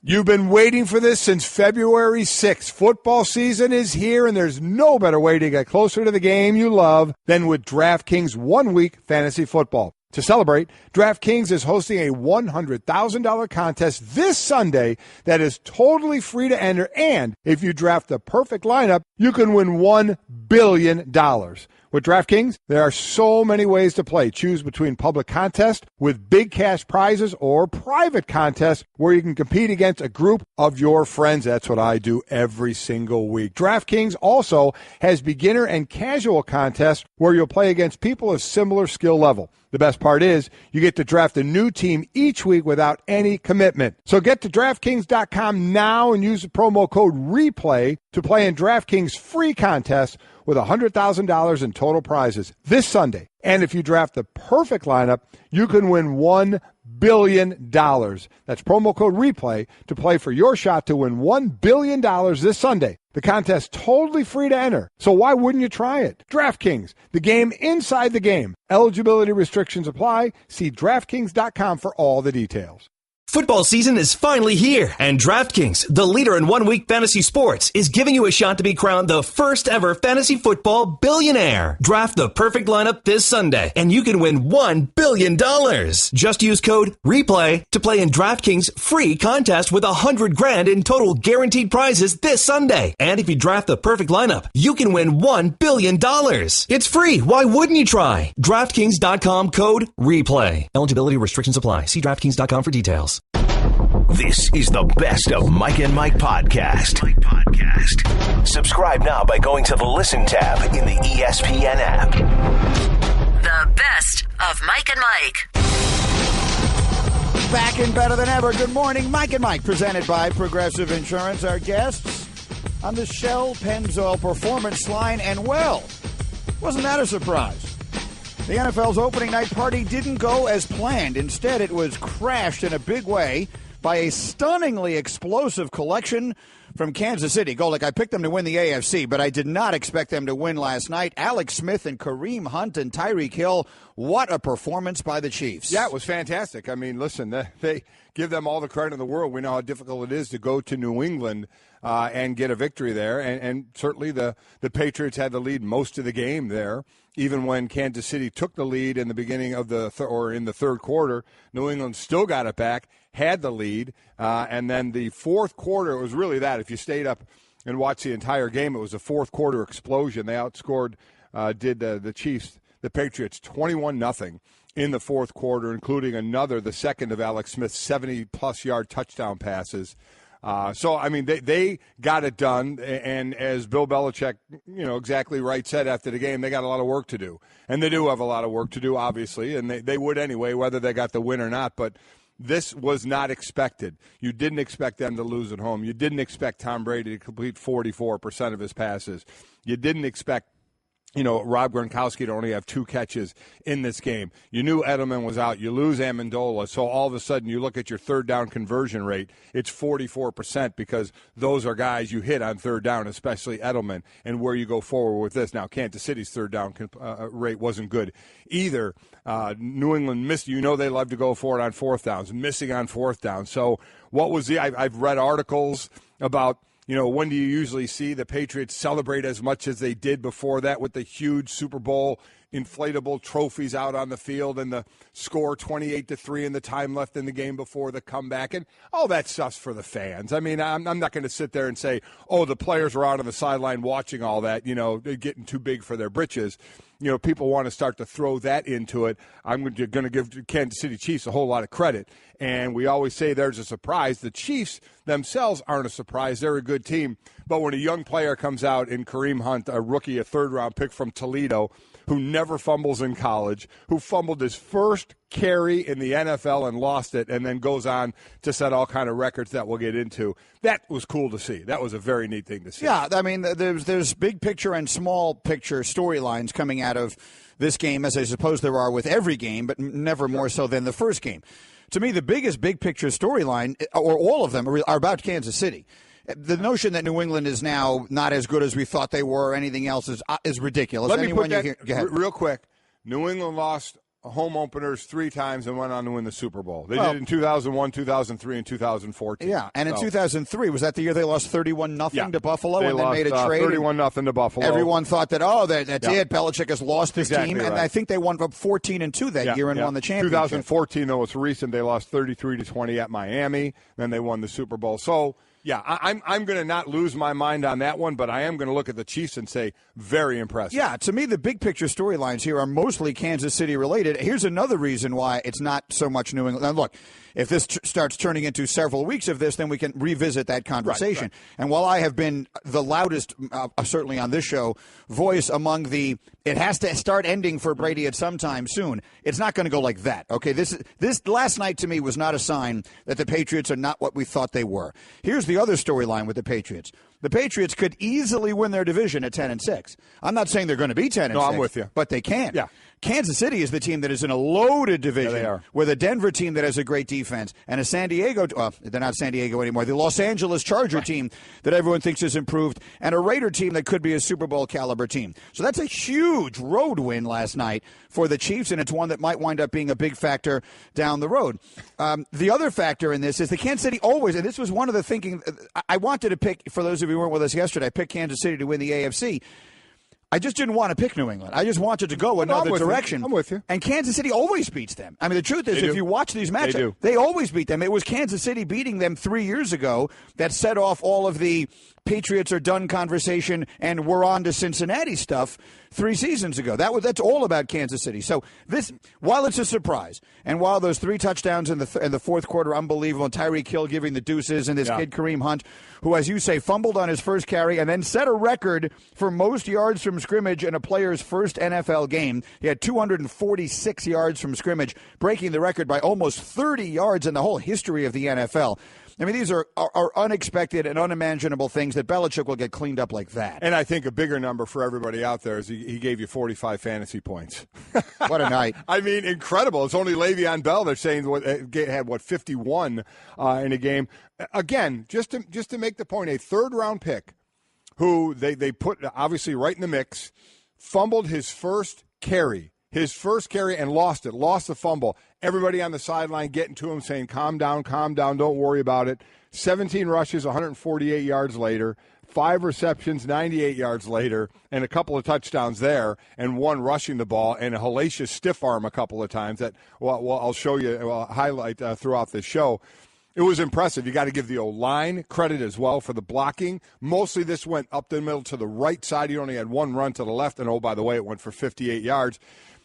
You've been waiting for this since February 6th. Football season is here, and there's no better way to get closer to the game you love than with DraftKings 1-week fantasy football. To celebrate, DraftKings is hosting a $100,000 contest this Sunday that is totally free to enter, and if you draft the perfect lineup, you can win $1 billion. With DraftKings, there are so many ways to play. Choose between public contests with big cash prizes or private contests where you can compete against a group of your friends. That's what I do every single week. DraftKings also has beginner and casual contests where you'll play against people of similar skill level. The best part is you get to draft a new team each week without any commitment. So get to DraftKings.com now and use the promo code REPLAY to play in DraftKings free contest with $100,000 in total prizes this Sunday. And if you draft the perfect lineup, you can win $1 billion. That's promo code REPLAY to play for your shot to win $1 billion this Sunday. The contest totally free to enter, so why wouldn't you try it? DraftKings, the game inside the game. Eligibility restrictions apply. See DraftKings.com for all the details. Football season is finally here, and DraftKings, the leader in one-week fantasy sports, is giving you a shot to be crowned the first ever fantasy football billionaire. Draft the perfect lineup this Sunday, and you can win $1 billion. Just use code REPLAY to play in DraftKings free contest with $100,000 in total guaranteed prizes this Sunday. And if you draft the perfect lineup, you can win $1 billion. It's free. Why wouldn't you try? DraftKings.com code REPLAY. Eligibility restrictions apply. See DraftKings.com for details. This is the best of Mike and Mike podcast. Subscribe now by going to the Listen tab in the ESPN app. The best of Mike and Mike. Back and better than ever. Good morning, Mike and Mike, presented by Progressive Insurance. Our guests on the Shell Pennzoil Performance line, and well, wasn't that a surprise? The NFL's opening night party didn't go as planned. Instead, it was crashed in a big way by a stunningly explosive collection from Kansas City. Golic, I picked them to win the AFC, but I did not expect them to win last night. Alex Smith and Kareem Hunt and Tyreek Hill, what a performance by the Chiefs. Yeah, it was fantastic. I mean, listen, they give them all the credit in the world. We know how difficult it is to go to New England and get a victory there, and certainly the Patriots had the lead most of the game there. Even when Kansas City took the lead in the beginning of in the third quarter, New England still got it back, had the lead, and then the fourth quarter, it was really that. If you stayed up and watched the entire game, it was a fourth quarter explosion. They outscored the Chiefs, the Patriots, 21-0 in the fourth quarter, including the second of Alex Smith's 70-plus yard touchdown passes. So, I mean, they got it done, and as Bill Belichick, exactly right, said after the game, they got a lot of work to do. And they do have a lot of work to do, obviously, and they would anyway, whether they got the win or not. But this was not expected. You didn't expect them to lose at home. You didn't expect Tom Brady to complete 44% of his passes. You didn't expect Rob Gronkowski to only have 2 catches in this game. You knew Edelman was out. You lose Amendola. So all of a sudden you look at your third down conversion rate, it's 44% because those are guys you hit on third down, especially Edelman, and where you go forward with this. Now, Kansas City's third down rate wasn't good either. New England missed. They love to go for it on fourth downs, missing on fourth down. So what was I've read articles about when do you usually see the Patriots celebrate as much as they did before that with the huge Super Bowl inflatable trophies out on the field and the score 28-3 and the time left in the game before the comeback, and all that stuff's for the fans. I mean, I'm not going to sit there and say, the players were out on the sideline watching all that, they're getting too big for their britches. People want to start to throw that into it. I'm going to give Kansas City Chiefs a whole lot of credit. And we always say there's a surprise. The Chiefs themselves aren't a surprise. They're a good team. But when a young player comes out in Kareem Hunt, a rookie, a third-round pick from Toledo, who never fumbles in college, who fumbled his first carry in the NFL and lost it, and then goes on to set all kind of records that we'll get into. That was cool to see. That was a very neat thing to see. Yeah, I mean, there's big picture and small picture storylines coming out of this game, as I suppose there are with every game, but never more so than the first game. To me, the biggest big picture storyline, or all of them, are about Kansas City. The notion that New England is now not as good as we thought they were or anything else is ridiculous. Let me put that real quick. New England lost home openers 3 times and went on to win the Super Bowl. They did it in 2001, 2003, and 2014. Yeah, and in 2003, was that the year they lost 31-0 to Buffalo they and lost, then made a trade? 31-0 to Buffalo. Everyone thought that, that's it. Belichick has lost his team. And I think they won up 14-2 that year and won the championship. 2014, though, was recent. They lost 33-20 at Miami. Then they won the Super Bowl. So, yeah, I'm going to not lose my mind on that one, but I am going to look at the Chiefs and say very impressive. Yeah, to me, the big picture storylines here are mostly Kansas City related. Here's another reason why it's not so much New England. Now, look, if this starts turning into several weeks of this, then we can revisit that conversation. Right. And while I have been the loudest, certainly on this show, voice among the it has to start ending for Brady at some time soon, it's not going to go like that. Okay, this last night to me was not a sign that the Patriots are not what we thought they were. Here's the other storyline with the Patriots. The Patriots could easily win their division at 10-6. I'm not saying they're going to be 10-6. No, I'm with you. But they can. Yeah. Kansas City is the team that is in a loaded division. Yeah, they are. With a Denver team that has a great defense and a San Diego, they're not San Diego anymore, the Los Angeles Charger team that everyone thinks is improved, and a Raider team that could be a Super Bowl caliber team. So that's a huge road win last night for the Chiefs, and it's one that might wind up being a big factor down the road. The other factor in this is the Kansas City always, and this was one of the thinking, I wanted to pick, for those of you who weren't with us yesterday, I picked Kansas City to win the AFC. I just didn't want to pick New England. I just wanted to go another direction. I'm with you. And Kansas City always beats them. I mean, the truth is, if you watch these matchups, they always beat them. It was Kansas City beating them 3 years ago that set off all of the Patriots are done conversation and we're on to Cincinnati stuff 3 seasons ago. That's all about Kansas City. So this, while it's a surprise, and while those 3 touchdowns in the fourth quarter, unbelievable, and Tyreek Hill giving the deuces, and this kid Kareem Hunt, who, as you say, fumbled on his first carry and then set a record for most yards from scrimmage in a player's first NFL game. He had 246 yards from scrimmage, breaking the record by almost 30 yards in the whole history of the NFL. I mean, these are unexpected and unimaginable things that Belichick will get cleaned up like that. And I think a bigger number for everybody out there is he gave you 45 fantasy points. What a night. I mean, incredible. It's only Le'Veon Bell they're saying had 51 in a game. Again, just to make the point, a third-round pick who they put obviously right in the mix, fumbled his first carry and lost the fumble. Everybody on the sideline getting to him saying, calm down, don't worry about it. 17 rushes, 148 yards later, 5 receptions, 98 yards later, and a couple of touchdowns there, and 1 rushing the ball, and a hellacious stiff arm a couple of times that I'll show you, highlight throughout this show. It was impressive. You got to give the O-line credit as well for the blocking. Mostly this went up the middle to the right side. He only had 1 run to the left, and by the way, it went for 58 yards.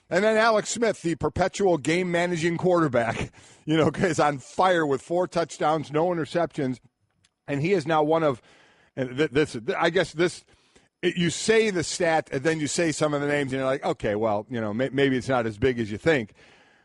And then Alex Smith, the perpetual game-managing quarterback, is on fire with 4 touchdowns, no interceptions, and he is now one of this. I guess this. You say the stat, and then you say some of the names, and you're like, okay, well, maybe it's not as big as you think.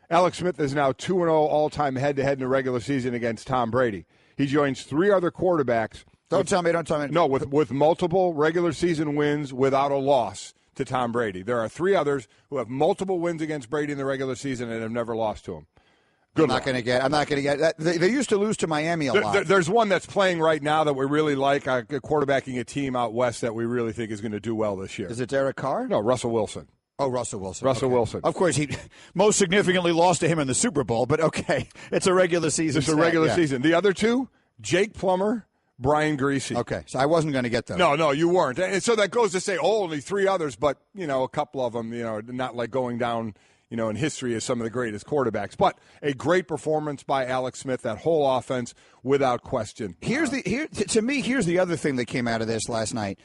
Alex Smith is now 2-0 all-time head-to-head in the regular season against Tom Brady. He joins 3 other quarterbacks. Don't tell me. No, with multiple regular season wins without a loss to Tom Brady. There are 3 others who have multiple wins against Brady in the regular season and have never lost to him. I'm not going to get that. They used to lose to Miami a lot. There's one that's playing right now that we really like, quarterbacking a team out west that we really think is going to do well this year. Is it Derek Carr? No, Russell Wilson. Oh, Russell Wilson. Wilson. Of course, he most significantly lost to him in the Super Bowl, but okay. It's a regular season. It's a regular season. The other 2, Jake Plummer, Brian Greasy. Okay, so I wasn't going to get those. No, you weren't. And so that goes to say, only 3 others, but, a couple of them, not like going down, in history as some of the greatest quarterbacks. But a great performance by Alex Smith, that whole offense, without question. Here's the other thing that came out of this last night.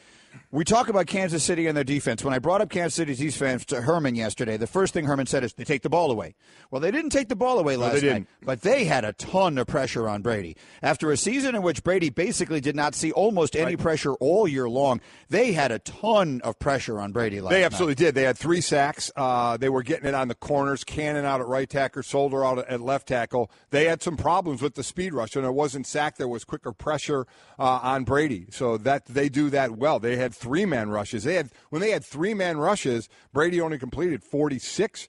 We talk about Kansas City and their defense. When I brought up Kansas City's defense to Herman yesterday, the first thing Herman said is they take the ball away. Well, they didn't take the ball away last night, but they had a ton of pressure on Brady. After a season in which Brady basically did not see almost any pressure all year long, they had a ton of pressure on Brady last night. They absolutely did. They had 3 sacks. They were getting it on the corners, Cannon out at right tackle, Solder out at left tackle. They had some problems with the speed rush, and it wasn't sack. There was quicker pressure on Brady. So that they do that well. They had had three-man rushes. When they had three-man rushes, Brady only completed 46%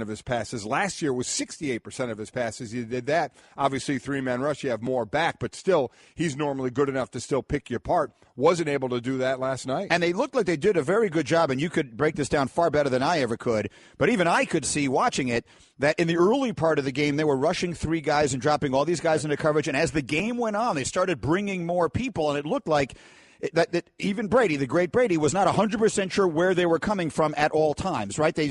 of his passes. Last year was 68% of his passes. He did that. Obviously, three-man rush, you have more back, but still, he's normally good enough to still pick you apart. Wasn't able to do that last night. And they looked like they did a very good job, and you could break this down far better than I ever could. But even I could see watching it that in the early part of the game, they were rushing three guys and dropping all these guys into coverage. And as the game went on, they started bringing more people, and it looked like that even Brady, the great Brady, was not 100% sure where they were coming from at all times, right? They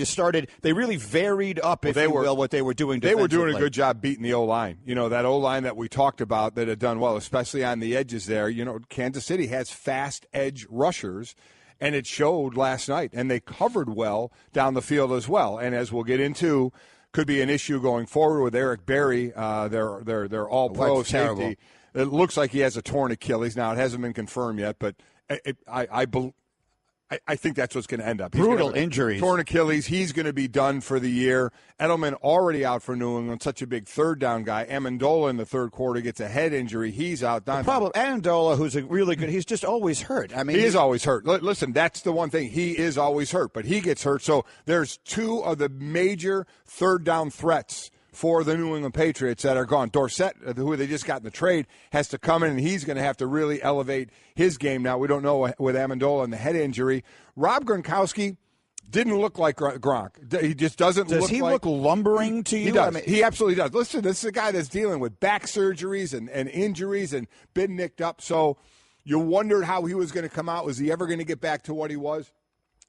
really varied up, what they were doing defensively. They were doing a good job beating the O-line. That O-line that we talked about that had done well, especially on the edges there. Kansas City has fast edge rushers, and it showed last night. And they covered well down the field as well. And as we'll get into, could be an issue going forward with Eric Berry, their all-pro safety. It looks like he has a torn Achilles. Now, it hasn't been confirmed yet, but I think that's what's going to end up. Brutal injuries. Torn Achilles. He's going to be done for the year. Edelman already out for New England, such a big third-down guy. Amendola in the third quarter gets a head injury. He's out. The problem, Amendola, who's a really good, he's just always hurt. I mean, he is always hurt. Listen, that's the one thing. He is always hurt, but he gets hurt. So there's two of the major third-down threats for the New England Patriots that are gone. Dorsett, who they just got in the trade, has to come in, and he's going to have to really elevate his game now. We don't know with Amendola and the head injury. Rob Gronkowski didn't look like Gronk. He just doesn't look like... Does he look lumbering to you? He does. He absolutely does. Listen, this is a guy that's dealing with back surgeries and injuries and been nicked up. So you wondered how he was going to come out. Was he ever going to get back to what he was?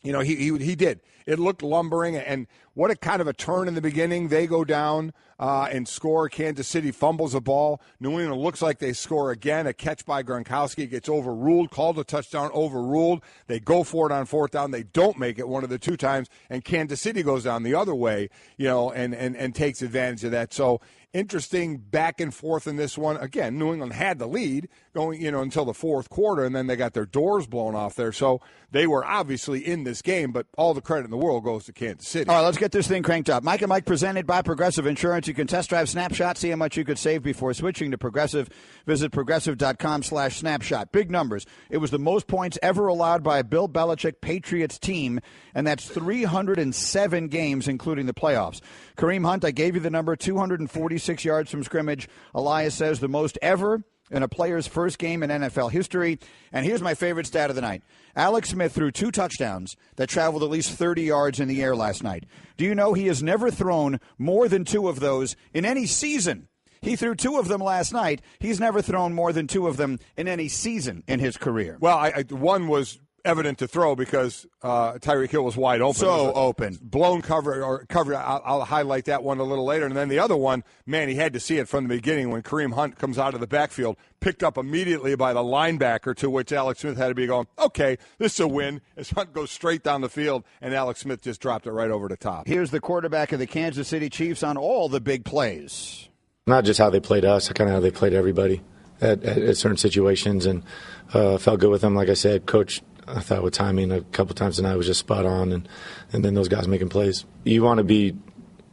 He did. It looked lumbering, and what a kind of a turn in the beginning. They go down and score. Kansas City fumbles a ball. New England looks like they score again. A catch by Gronkowski gets overruled, called a touchdown, overruled. They go for it on fourth down. They don't make it one of the two times, and Kansas City goes down the other way, and takes advantage of that. So interesting back and forth in this one. Again, New England had the lead going, until the fourth quarter, and then they got their doors blown off there. So they were obviously in this game, but all the credit in the world goes to Kansas City. All right, let's get this thing cranked up. Mike and Mike presented by Progressive Insurance. You can test drive Snapshot, see how much you could save before switching to Progressive. Visit progressive.com/snapshot. Big numbers. It was the most points ever allowed by a Bill Belichick Patriots team, and that's 307 games, including the playoffs. Kareem Hunt, I gave you the number, 246 yards from scrimmage. Elias says the most ever in a player's first game in NFL history. And here's my favorite stat of the night. Alex Smith threw 2 touchdowns that traveled at least 30 yards in the air last night. Do you know he has never thrown more than 2 of those in any season? He threw 2 of them last night. He's never thrown more than 2 of them in any season in his career. Well, one was evident to throw because Tyreek Hill was wide open. So open. Blown cover. I'll highlight that one a little later. And then the other one, man, he had to see it from the beginning when Kareem Hunt comes out of the backfield, picked up immediately by the linebacker, to which Alex Smith had to be going, okay, this is a win. As Hunt goes straight down the field, and Alex Smith just dropped it right over the top. Here's the quarterback of the Kansas City Chiefs on all the big plays. Not just how they played us, kind of how they played everybody at certain situations, and felt good with them. Like I said, Coach, I thought with timing a couple times tonight was just spot on, and then those guys making plays. You want to be,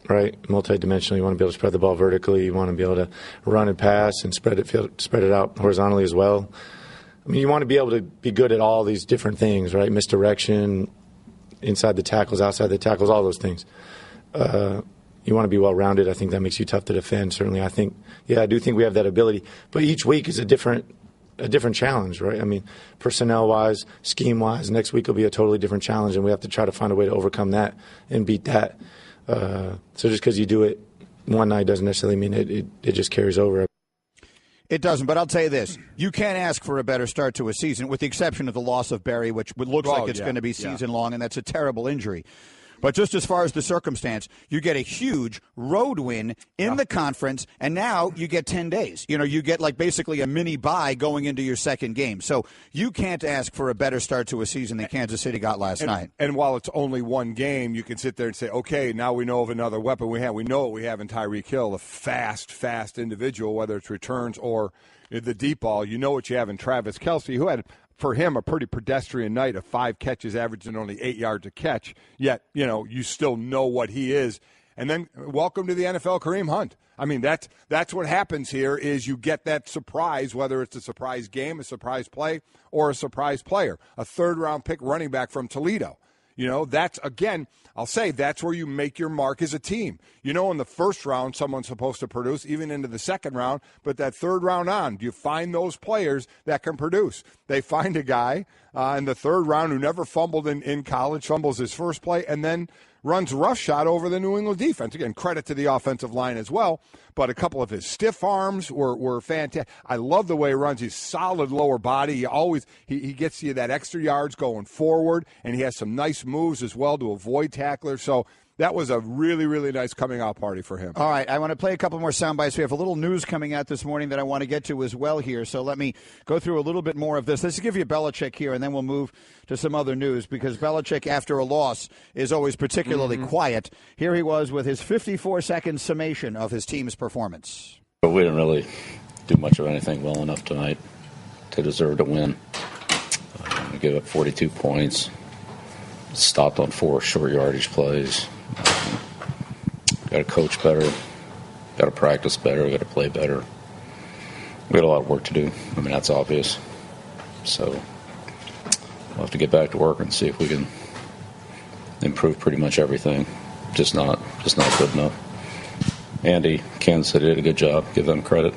right, multidimensional. You want to be able to spread the ball vertically. You want to be able to run and pass and spread it out horizontally as well. I mean, you want to be able to be good at all these different things, right? Misdirection, inside the tackles, outside the tackles, all those things. You want to be well-rounded. I think that makes you tough to defend. Certainly, I do think we have that ability. But each week is a different challenge, right? I mean, personnel-wise, scheme-wise, next week will be a totally different challenge, and we have to try to find a way to overcome that and beat that. So just because you do it one night doesn't necessarily mean it just carries over. It doesn't, but I'll tell you this. You can't ask for a better start to a season, with the exception of the loss of Barry, which looks like it's going to be season-long, and that's a terrible injury. But just as far as the circumstance, you get a huge road win in the conference, and now you get 10 days. You get like basically a mini bye going into your second game. So you can't ask for a better start to a season than Kansas City got last night. And while it's only one game, you can sit there and say, okay, now we know of another weapon we have. We know what we have in Tyreek Hill, a fast individual, whether it's returns or the deep ball. You know what you have in Travis Kelce, who had, for him, a pretty pedestrian night of 5 catches, averaging only 8 yards a catch. Yet, you still know what he is. And then welcome to the NFL, Kareem Hunt. I mean, that's what happens here is you get that surprise, whether it's a surprise game, a surprise play, or a surprise player. A third-round pick running back from Toledo. You know, that's, again, I'll say that's where you make your mark as a team. You know, in the first round, someone's supposed to produce, even into the second round, but that third round on, you find those players that can produce. They find a guy in the third round who never fumbled in college, fumbles his first play, and then runs roughshod over the New England defense. Again, credit to the offensive line as well, but a couple of his stiff arms were fantastic. I love the way he runs. He's solid lower body. He gets you that extra yards going forward, and he has some nice moves as well to avoid tacklers. So that was a really, really nice coming out party for him. All right, I want to play a couple more sound bites. We have a little news coming out this morning that I want to get to as well here, so let me go through a little bit more of this. Let's give you Belichick here, and then we'll move to some other news, because Belichick, after a loss, is always particularly quiet. Here he was with his 54-second summation of his team's performance. But we didn't really do much of anything well enough tonight to deserve to win. We gave up 42 points, stopped on 4 short yardage plays. Got to coach better, got to practice better, got to play better. We got a lot of work to do. I mean, that's obvious. So we'll have to get back to work and see if we can improve pretty much everything. Just not good enough. Andy, Kansas City did a good job. Give them credit.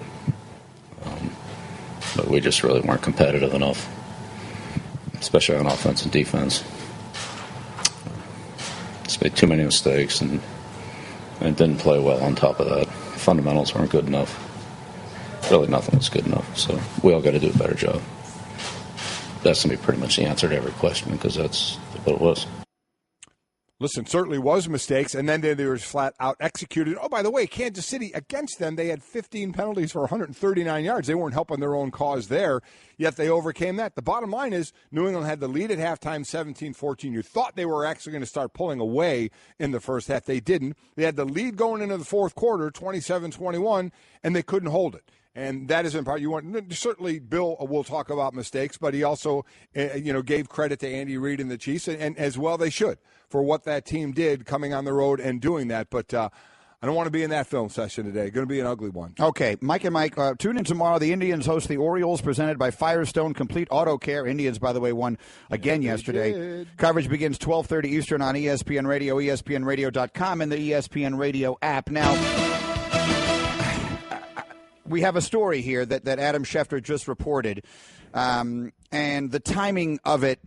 But we just really weren't competitive enough, especially on offense and defense. Just made too many mistakes and didn't play well on top of that. Fundamentals weren't good enough. Really nothing was good enough. So we all got to do a better job. That's going to be pretty much the answer to every question, because that's what it was. Listen, certainly was mistakes, and then they were flat out executed. Oh, by the way, Kansas City, against them, they had 15 penalties for 139 yards. They weren't helping their own cause there, yet they overcame that. The bottom line is New England had the lead at halftime, 17-14. You thought they were actually going to start pulling away in the first half. They didn't. They had the lead going into the fourth quarter, 27-21, and they couldn't hold it. And that is in part, certainly Bill will talk about mistakes, but he also, gave credit to Andy Reid and the Chiefs, and as well they should, for what that team did coming on the road and doing that. But I don't want to be in that film session today. Going to be an ugly one. Okay, Mike and Mike, tune in tomorrow. The Indians host the Orioles, presented by Firestone Complete Auto Care. Indians, by the way, won again yesterday. Coverage begins 12:30 Eastern on ESPN Radio, ESPNRadio.com, and the ESPN Radio app. Now, we have a story here that Adam Schefter just reported, and the timing of it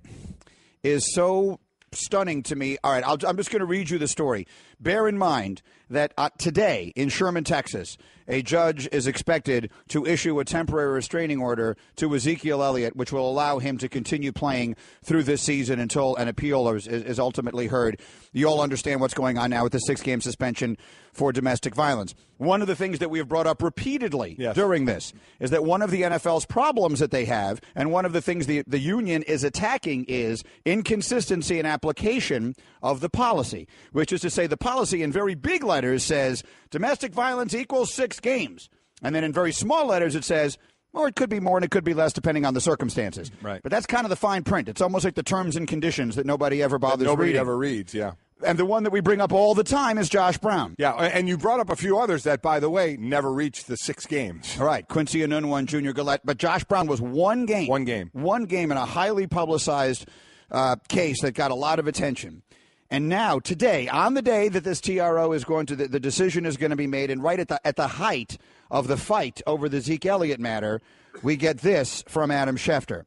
is so stunning to me. All right, I'm just going to read you the story. Bear in mind that today in Sherman, Texas, a judge is expected to issue a temporary restraining order to Ezekiel Elliott, which will allow him to continue playing through this season until an appeal is ultimately heard. You all understand what's going on now with the 6-game suspension for domestic violence. One of the things that we have brought up repeatedly during this is that one of the NFL's problems that they have, and one of the things the union is attacking, is inconsistency in application of the policy, which is to say the policy in very big letters says domestic violence equals 6 games. And then in very small letters it says, well, it could be more and it could be less depending on the circumstances. Right. But that's kind of the fine print. It's almost like the terms and conditions that nobody ever bothers reading. Nobody ever reads, yeah. And the one that we bring up all the time is Josh Brown. Yeah, and you brought up a few others that, by the way, never reached the 6 games. All right, Quincy Enunwa and Junior Gillette. But Josh Brown was one game. One game in a highly publicized case that got a lot of attention. And now, today, on the day that this TRO is going to, the decision is going to be made, and right at the height of the fight over the Zeke Elliott matter, we get this from Adam Schefter.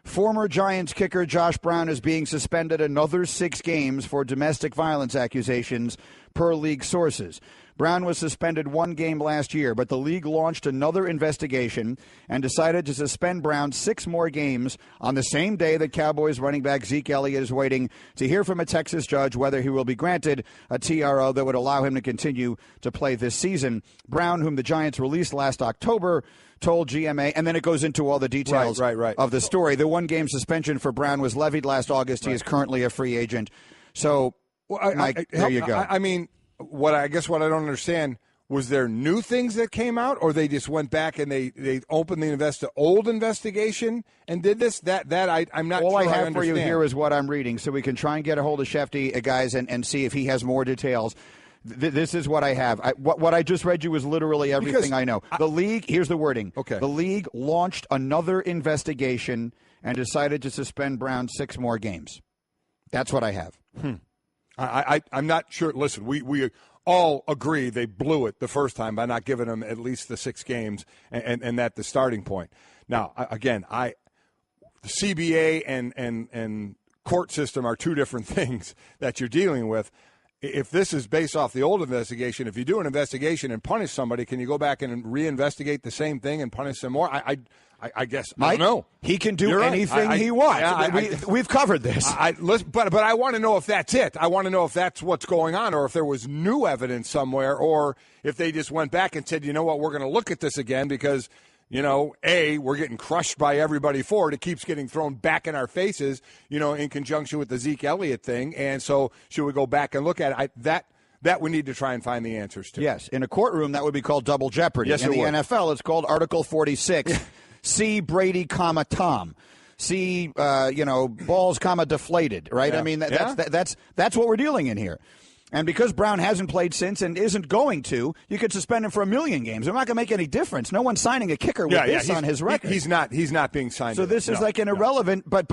Former Giants kicker Josh Brown is being suspended another 6 games for domestic violence accusations, per league sources. Brown was suspended 1 game last year, but the league launched another investigation and decided to suspend Brown 6 more games on the same day that Cowboys running back Zeke Elliott is waiting to hear from a Texas judge whether he will be granted a TRO that would allow him to continue to play this season. Brown, whom the Giants released last October, told GMA, and then it goes into all the details of the story. The 1-game suspension for Brown was levied last August. He is currently a free agent. So, Mike, there you go. I mean, what I don't understand, was there new things that came out, or they just went back and they opened the old investigation and did this? I'm not all sure I have I for you here is what I'm reading, so we can try and get a hold of Shefty, guys, and see if he has more details. This is what I have. What I just read you is literally everything I know. The league, here's the wording. Okay. The league launched another investigation and decided to suspend Brown 6 more games. That's what I have. I'm not sure. Listen, we all agree they blew it the first time by not giving them at least the 6 games and that the starting point. Now, again, the CBA and court system are 2 different things that you're dealing with. If this is based off the old investigation, if you do an investigation and punish somebody, can you go back and reinvestigate the same thing and punish them more? I guess Mike, I don't know. He can do You're anything right. he wants. Yeah, we've covered this. But I want to know if that's it. I want to know if that's what's going on, or if there was new evidence somewhere, or if they just went back and said, you know what, we're going to look at this again because, we're getting crushed by everybody for it. It keeps getting thrown back in our faces, in conjunction with the Zeke Elliott thing. And so should we go back and look at it? That we need to try and find the answers to. Yes. In a courtroom, that would be called double jeopardy. Yes, in the would. NFL, it's called Article 46. C, Brady, Tom. C, balls, deflated, right? Yeah. I mean, that's what we're dealing in here. And because Brown hasn't played since and isn't going to, you could suspend him for 1 million games. They're not going to make any difference. No one's signing a kicker with this on his record. He's not being signed. So this is like an irrelevant, but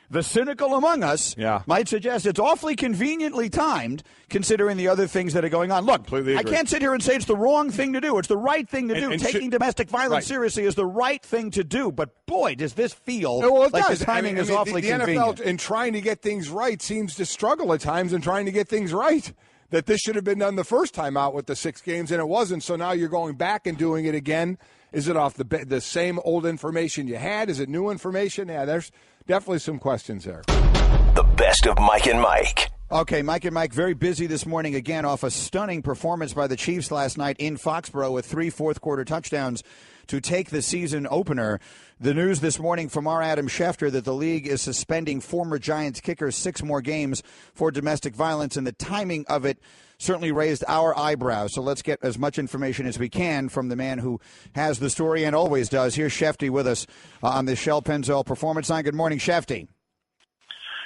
the cynical among us might suggest it's awfully conveniently timed, considering the other things that are going on. Look, I can't sit here and say it's the wrong thing to do. It's the right thing to do. Taking domestic violence seriously is the right thing to do. But, boy, does this feel like the timing is awfully convenient. The NFL, in trying to get things right, seems to struggle at times in trying to get things right. That this should have been done the first time out with the 6 games, and it wasn't. So now you're going back and doing it again. Is it off the same old information you had? Is it new information? Yeah, there's definitely some questions there. The best of Mike and Mike. Okay, Mike and Mike very busy this morning again off a stunning performance by the Chiefs last night in Foxborough with 3 fourth-quarter touchdowns to take the season opener. The news this morning from our Adam Schefter that the league is suspending former Giants kicker 6 more games for domestic violence, and the timing of it certainly raised our eyebrows. So let's get as much information as we can from the man who has the story and always does. Here's Schefty with us on the Shell Pennzoil Performance Line. Good morning, Schefty.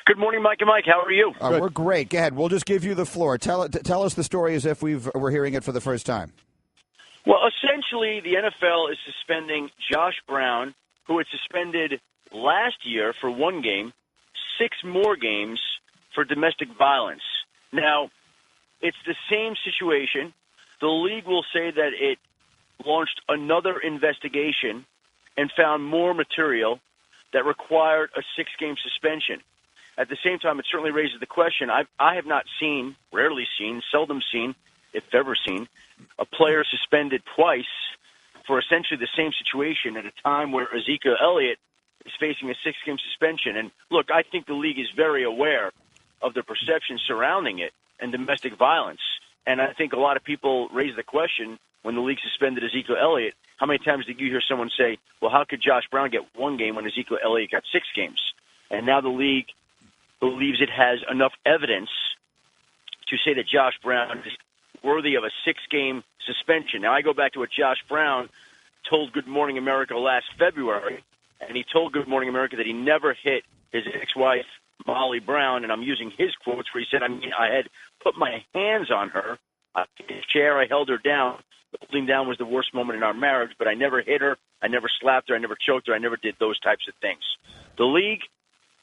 Good morning, Mike and Mike. How are you? We're great. Go ahead. We'll just give you the floor. Tell us the story as if we're hearing it for the first time. Well, essentially, the NFL is suspending Josh Brown, who had suspended last year for 1 game, 6 more games for domestic violence. Now, it's the same situation. The league will say that it launched another investigation and found more material that required a 6-game suspension. At the same time, it certainly raises the question. I have not seen, rarely seen, seldom seen, if ever seen, a player suspended twice for essentially the same situation at a time where Ezekiel Elliott is facing a 6-game suspension. And look, I think the league is very aware of the perception surrounding it and domestic violence. And I think a lot of people raise the question when the league suspended Ezekiel Elliott, how many times did you hear someone say, well, how could Josh Brown get 1 game when Ezekiel Elliott got 6 games? And now the league believes it has enough evidence to say that Josh Brown is worthy of a 6-game suspension. Now, I go back to what Josh Brown told Good Morning America last February, and he told Good Morning America that he never hit his ex-wife, Molly Brown, and I'm using his quotes where he said, I had put my hands on her. I took a chair, I held her down. Holding down was the worst moment in our marriage, but I never hit her, I never slapped her, I never choked her, I never did those types of things. The league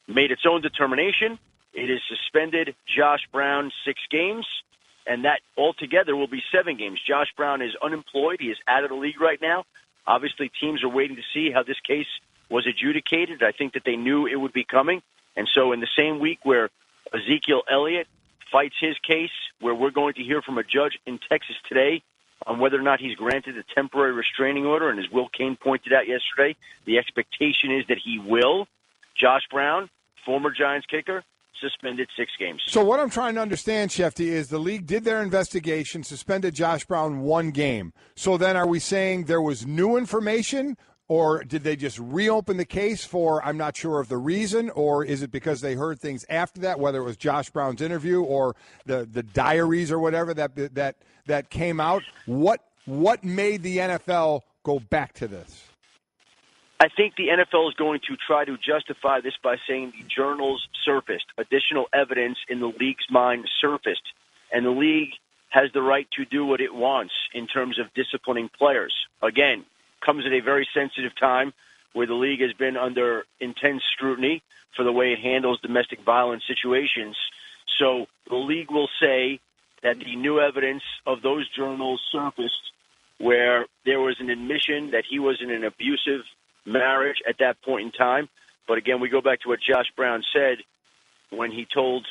made its own determination. It has suspended Josh Brown 6 games, and that altogether will be 7 games. Josh Brown is unemployed. He is out of the league right now. Obviously, teams are waiting to see how this case was adjudicated. I think that they knew it would be coming. And so in the same week where Ezekiel Elliott fights his case, where we're going to hear from a judge in Texas today on whether or not he's granted a temporary restraining order, and as Will Cain pointed out yesterday, the expectation is that he will. Josh Brown, former Giants kicker, suspended 6 games. So what I'm trying to understand, Schefty, is the league did their investigation, suspended Josh Brown 1 game. So then are we saying there was new information, or did they just reopen the case for, I'm not sure of the reason, or is it because they heard things after that, whether it was Josh Brown's interview or the diaries or whatever that came out? What made the NFL go back to this? I think the NFL is going to try to justify this by saying the journals surfaced, additional evidence in the league's mind surfaced, and the league has the right to do what it wants in terms of disciplining players. Again, comes at a very sensitive time where the league has been under intense scrutiny for the way it handles domestic violence situations. So the league will say that the new evidence of those journals surfaced where there was an admission that he was in an abusive marriage at that point in time. But again, we go back to what Josh Brown said when he told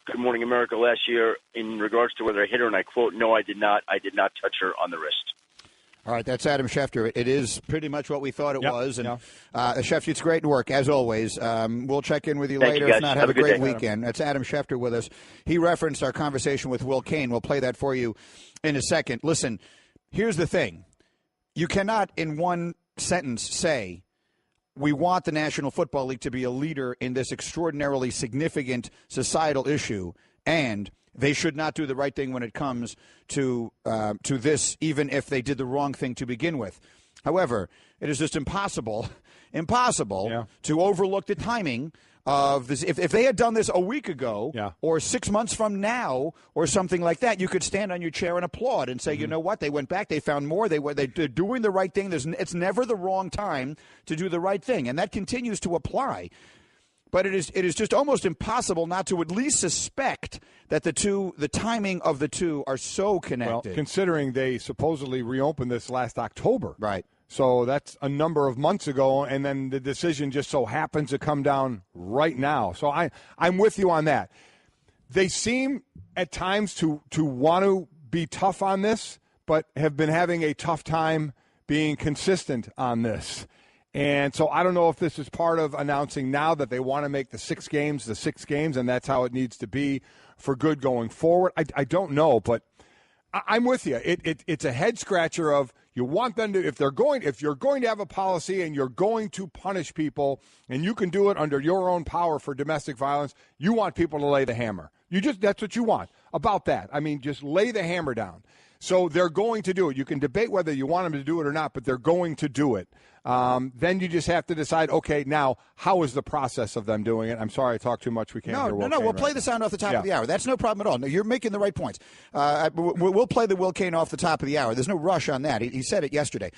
Good Morning America last year in regards to whether I hit her, and I quote, "No, I did not. I did not touch her on the wrist." All right, that's Adam Schefter. It is pretty much what we thought it was. And Schefter, it's great work, as always. We'll check in with you later. If not, have a great weekend. That's Adam Schefter with us. He referenced our conversation with Will Kane. We'll play that for you in a second. Listen, here's the thing. You cannot, in one sentence, say, we want the National Football League to be a leader in this extraordinarily significant societal issue, and they should not do the right thing when it comes to this, even if they did the wrong thing to begin with. However, it is just impossible to overlook the timing of this. If they had done this a week ago or 6 months from now or something like that, you could stand on your chair and applaud and say, you know what, they went back, they found more, they're doing the right thing. It's never the wrong time to do the right thing, and that continues to apply. But it is just almost impossible not to at least suspect that the timing of the two are so connected. Well, considering they supposedly reopened this last October. Right. So that's a number of months ago, and then the decision just so happens to come down right now. So I'm with you on that. They seem at times to want to be tough on this, but have been having a tough time being consistent on this. And so I don't know if this is part of announcing now that they want to make the six games, and that's how it needs to be for good going forward. I don't know, but I'm with you. It's a head scratcher of you want them to, if you're going to have a policy and you're going to punish people and you can do it under your own power for domestic violence, you want people to lay the hammer. That's what you want about that. I mean, just lay the hammer down. So they're going to do it. You can debate whether you want them to do it or not, but they're going to do it. Then you just have to decide, okay, now, how is the process of them doing it? I'm sorry I talked too much. We can't hear Will Kane. We'll play the sound off the top of the hour. That's no problem at all. No, you're making the right points. We'll play the Will Kane off the top of the hour. There's no rush on that. He said it yesterday.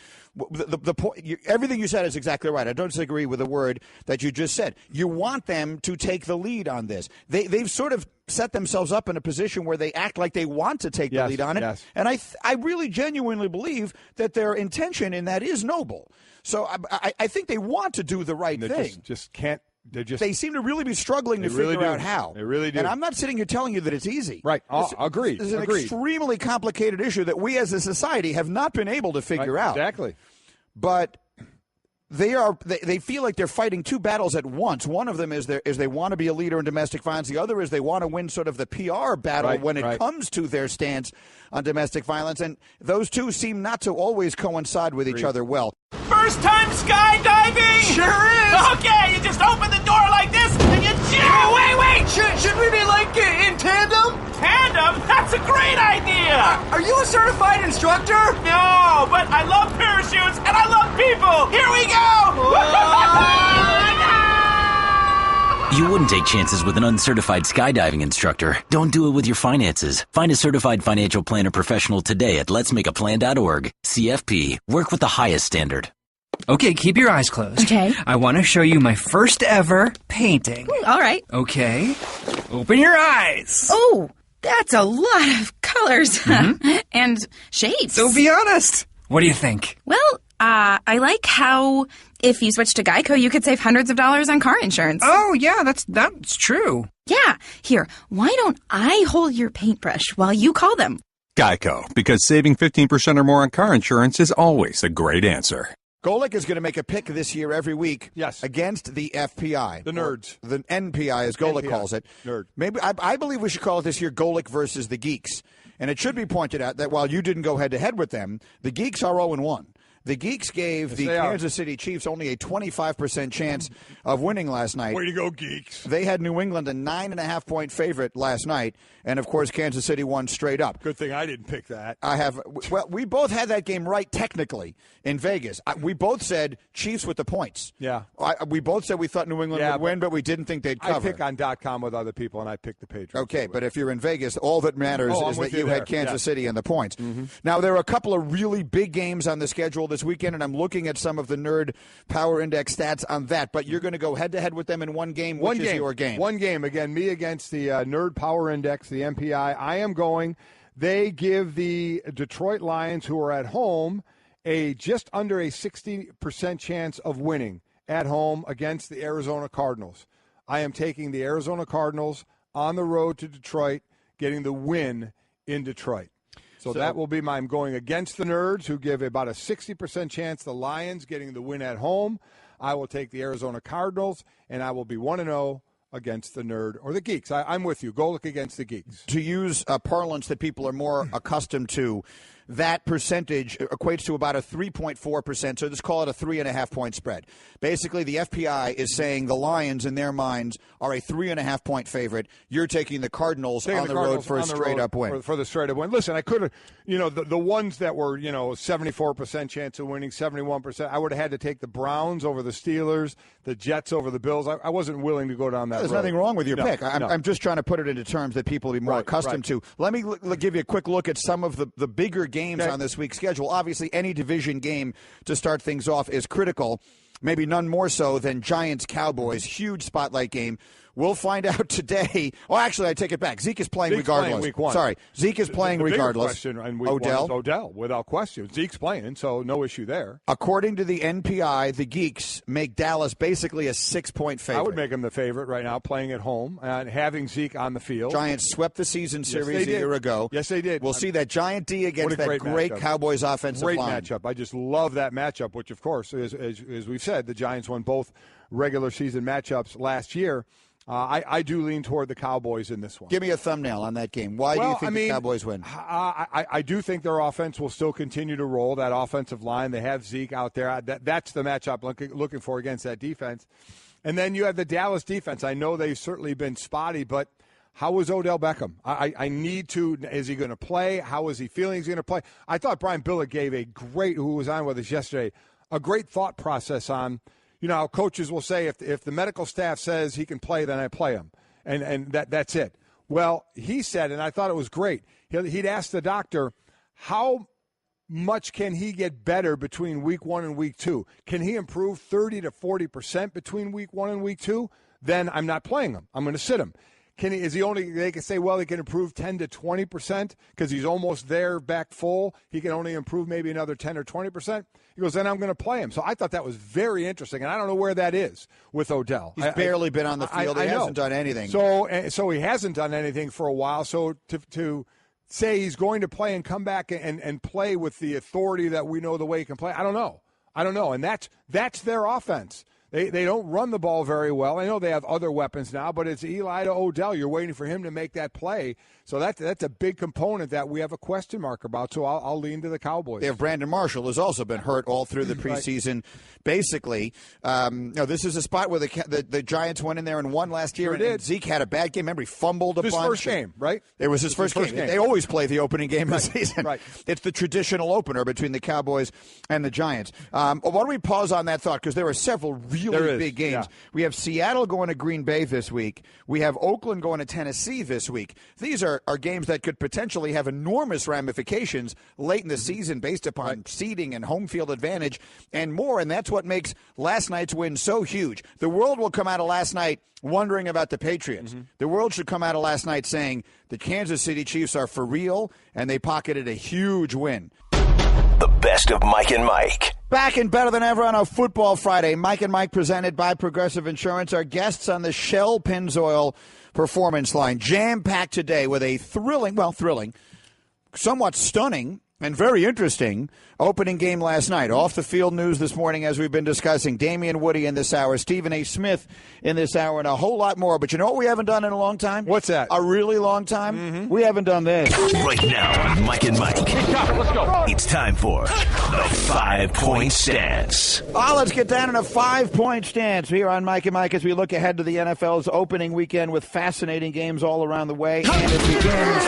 Everything you said is exactly right. I don't disagree with a word that you just said. You want them to take the lead on this. They've sort of set themselves up in a position where they act like they want to take the lead on it. Yes. And I really genuinely believe that their intention in that is noble. So I think they want to do the right thing. Just can't. They seem to really be struggling to figure out how. They really do. And I'm not sitting here telling you that it's easy. Right. Agreed. This is an extremely complicated issue that we as a society have not been able to figure out. Exactly. But they feel like they're fighting two battles at once. One of them is they want to be a leader in domestic violence. The other is they want to win sort of the PR battle when it comes to their stance on domestic violence. And those two seem not to always coincide with each other well. First time skydiving? Sure is. Okay, you just open the door like this and you jump. Wait. Should we be like in tandem? Tandem? That's a great idea. Are you a certified instructor? No, but I love parachutes and I love people. Here we go. You wouldn't take chances with an uncertified skydiving instructor. Don't do it with your finances. Find a certified financial planner professional today at letsmakeaplan.org. CFP. Work with the highest standard. Okay, keep your eyes closed. Okay. I want to show you my first ever painting. All right. Okay. Open your eyes. Oh, that's a lot of colors. And shapes. So be honest. What do you think? Well, I like how if you switch to Geico, you could save hundreds of dollars on car insurance. Oh, yeah, that's true. Yeah. Here, why don't I hold your paintbrush while you call them? Geico, because saving 15% or more on car insurance is always a great answer. Golic is going to make a pick this year every week against the FPI. The Nerds. The NPI, as Golic calls it. Nerd. Maybe I believe we should call it this year Golic versus the Geeks. And it should be pointed out that while you didn't go head-to-head with them, the Geeks are 0-1. The Geeks gave the Kansas City Chiefs only a 25% chance of winning last night. Way to go, Geeks. They had New England a 9.5-point favorite last night, and, of course, Kansas City won straight up. Good thing I didn't pick that. Well, we both had that game right technically in Vegas. We both said Chiefs with the points. Yeah. We both said we thought New England would win, but we didn't think they'd cover. I pick on .com with other people, and I picked the Patriots. Okay, but if you're in Vegas, all that matters is that you had Kansas City and the points. Mm-hmm. Now, there are a couple of really big games on the schedule this weekend, and I'm looking at some of the Nerd Power Index stats on that, but you're going to go head-to-head with them in one game. Which is your game? One game. Again, me against the Nerd Power Index, the MPI. I am going. They give the Detroit Lions, who are at home, just under a 60% chance of winning at home against the Arizona Cardinals. I am taking the Arizona Cardinals on the road to Detroit, getting the win in Detroit. So that will be I'm going against the Nerds, who give about a 60% chance the Lions getting the win at home. I will take the Arizona Cardinals, and I will be 1-0 against the Nerd or the Geeks. I'm with you. Golic against the Geeks. To use a parlance that people are more accustomed to, that percentage equates to about a 3.4%, so just call it a 3.5-point spread. Basically, the FPI is saying the Lions, in their minds, are a 3.5-point favorite. You're taking the Cardinals on the road for a straight-up win. For the straight-up win. Listen, I could have, the ones that were, 74% chance of winning, 71%, I would have had to take the Browns over the Steelers, the Jets over the Bills. I wasn't willing to go down that road. There's nothing wrong with your pick. I'm just trying to put it into terms that people will be more accustomed to. Let me give you a quick look at some of the bigger games on this week's schedule. Obviously, any division game to start things off is critical. Maybe none more so than Giants-Cowboys. Huge spotlight game. We'll find out today. Oh, actually, I take it back. Zeke is playing regardless. Playing week 1. Sorry, Zeke is playing regardless. Odell, without question. Zeke's playing, so no issue there. According to the NPI, the Geeks make Dallas basically a 6-point favorite. I would make him the favorite right now, playing at home and having Zeke on the field. Giants swept the season series a year ago. Yes, they did. We'll see that Giant D against that great Cowboys offensive line. Great matchup. I just love that matchup, which, of course, as we've said, the Giants won both regular season matchups last year. I do lean toward the Cowboys in this one. Give me a thumbnail on that game. Why do you think the Cowboys win? I do think their offense will still continue to roll, that offensive line. They have Zeke out there. That's the matchup looking for against that defense. And then you have the Dallas defense. I know they've certainly been spotty, but how is Odell Beckham? I need to – is he going to play? How is he feeling he's going to play? I thought Brian Billick gave who was on with us yesterday, a great thought process on – how coaches will say if the medical staff says he can play, then I play him, and that's it. Well, he said, and I thought it was great, he'd ask the doctor, how much can he get better between week 1 and week 2? Can he improve 30 to 40% between week 1 and week 2? Then I'm not playing him. I'm going to sit him. They can say, well, he can improve 10 to 20% because he's almost there back full. He can only improve maybe another 10 or 20% He goes, then I'm going to play him. So I thought that was very interesting, and I don't know where that is with Odell. He's barely been on the field. He hasn't done anything. So he hasn't done anything for a while. So to say he's going to play and come back and play with the authority that we know the way he can play, I don't know. And that's their offense. They don't run the ball very well. I know they have other weapons now, but it's Eli to Odell. You're waiting for him to make that play. So that's a big component that we have a question mark about. So I'll lean to the Cowboys. They have Brandon Marshall, who's also been hurt all through the preseason. Right. Basically, this is a spot where the Giants went in there and won last year. Sure and Zeke had a bad game. Remember, he fumbled a bunch. His first game, right? It was his first game. They always play the opening game of the season. Right. It's the traditional opener between the Cowboys and the Giants. Why don't we pause on that thought, because there are several really big games. Yeah. We have Seattle going to Green Bay this week. We have Oakland going to Tennessee this week. These are games that could potentially have enormous ramifications late in the season based upon seeding and home field advantage and more, and that's what makes last night's win so huge. The world will come out of last night wondering about the Patriots. Mm-hmm. The world should come out of last night saying the Kansas City Chiefs are for real, and they pocketed a huge win. The best of Mike and Mike. Back and better than ever on a Football Friday. Mike and Mike presented by Progressive Insurance. Our guests on the Shell Pennzoil Performance Line. Jam-packed today with a thrilling, somewhat stunning And very interesting, opening game last night. Off the field news this morning, as we've been discussing. Damien Woody in this hour, Stephen A. Smith in this hour, and a whole lot more. But you know what we haven't done in a long time? What's that? A really long time? Mm-hmm. We haven't done this. Right now on Mike and Mike. Let's go. It's time for the 5-point stance. Let's get down in a 5-point stance here on Mike and Mike as we look ahead to the NFL's opening weekend with fascinating games all around the way. And it begins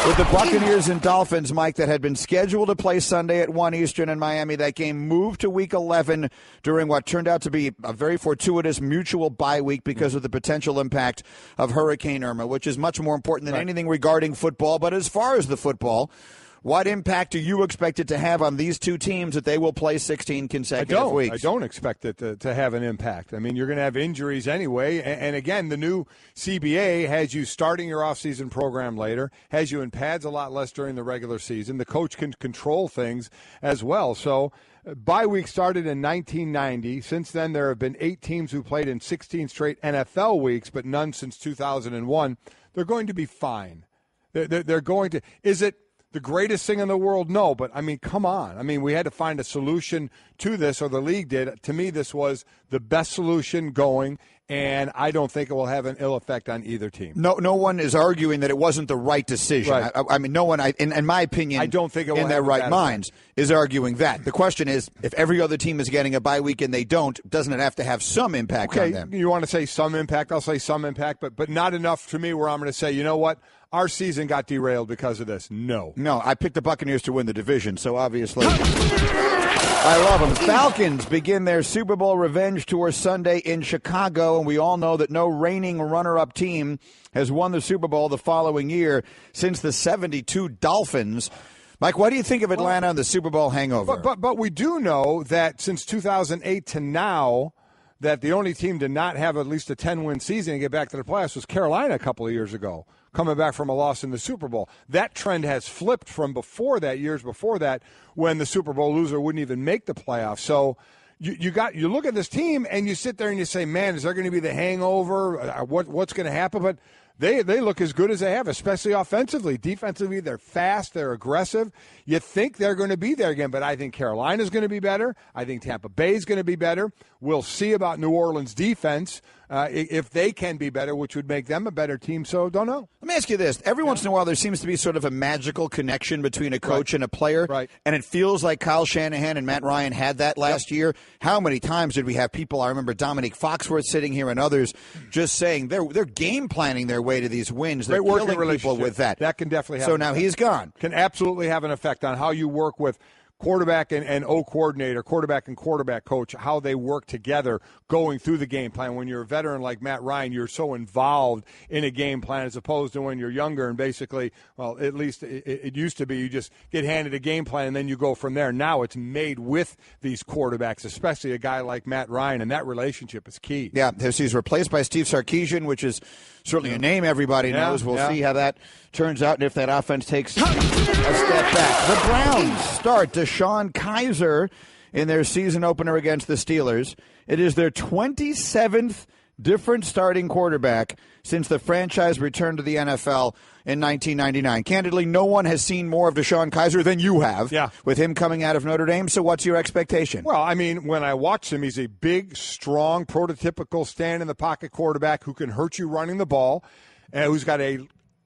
with the Buccaneers and Dolphins, Mike, that had been scheduled to play Sunday at 1 Eastern in Miami. That game moved to Week 11 during what turned out to be a very fortuitous mutual bye week because of the potential impact of Hurricane Irma, which is much more important than anything regarding football. But as far as the football, what impact do you expect it to have on these two teams that they will play 16 consecutive weeks? I don't expect it to have an impact. I mean, you're going to have injuries anyway. And again, the new CBA has you starting your offseason program later, has you in pads a lot less during the regular season. The coach can control things as well. So bye week started in 1990. Since then, there have been 8 teams who played in 16 straight NFL weeks, but none since 2001. They're going to be fine. They're going to – is it the greatest thing in the world? No, but, I mean, come on. I mean, we had to find a solution to this, or the league did. To me, this was the best solution going, and I don't think it will have an ill effect on either team. No one is arguing that it wasn't the right decision. Right. I mean, no one, in my opinion, I don't think it will in their right minds, is arguing that. The question is, if every other team is getting a bye week and they don't, doesn't it have to have some impact on them? You want to say some impact? I'll say some impact, but not enough to me where I'm going to say, you know what? Our season got derailed because of this. No, I picked the Buccaneers to win the division, so obviously I love them. Falcons begin their Super Bowl revenge tour Sunday in Chicago, and we all know that no reigning runner-up team has won the Super Bowl the following year since the 72 Dolphins. Mike, what do you think of Atlanta and the Super Bowl hangover? But we do know that since 2008 to now, that the only team to not have at least a 10-win season and get back to the playoffs was Carolina a couple of years ago, coming back from a loss in the Super Bowl. That trend has flipped from before that, years before that, when the Super Bowl loser wouldn't even make the playoffs. So you look at this team and you sit there and you say, man, is there going to be the hangover? What's going to happen? But they look as good as they have, especially offensively. Defensively, they're fast, they're aggressive. You think they're going to be there again, but I think Carolina's going to be better. I think Tampa Bay's going to be better. We'll see about New Orleans' defense, if they can be better, which would make them a better team. So don't know. Let me ask you this. Every once in a while, there seems to be sort of a magical connection between a coach and a player. Right. And it feels like Kyle Shanahan and Matt Ryan had that last year. How many times did we have people, I remember Dominique Foxworth sitting here and others, just saying they're game planning their way to these wins. They're killing people with that. That can definitely have So an now effect. he's gone. Can absolutely have an effect on how you work with quarterback and O-coordinator, quarterback and quarterback coach, how they work together going through the game plan. When you're a veteran like Matt Ryan, you're so involved in a game plan as opposed to when you're younger and basically, well, at least it used to be you just get handed a game plan and then you go from there. Now it's made with these quarterbacks, especially a guy like Matt Ryan, and that relationship is key. Yeah, he's replaced by Steve Sarkisian, which is certainly a name everybody knows. We'll see how that turns out and if that offense takes a step back. The Browns start Deshaun Kaiser in their season opener against the Steelers. It is their 27th different starting quarterback since the franchise returned to the NFL in 1999. Candidly, no one has seen more of Deshaun Kaiser than you have with him coming out of Notre Dame. So what's your expectation? Well, I mean, when I watch him, he's a big, strong, prototypical stand-in-the-pocket quarterback who can hurt you running the ball, who's got a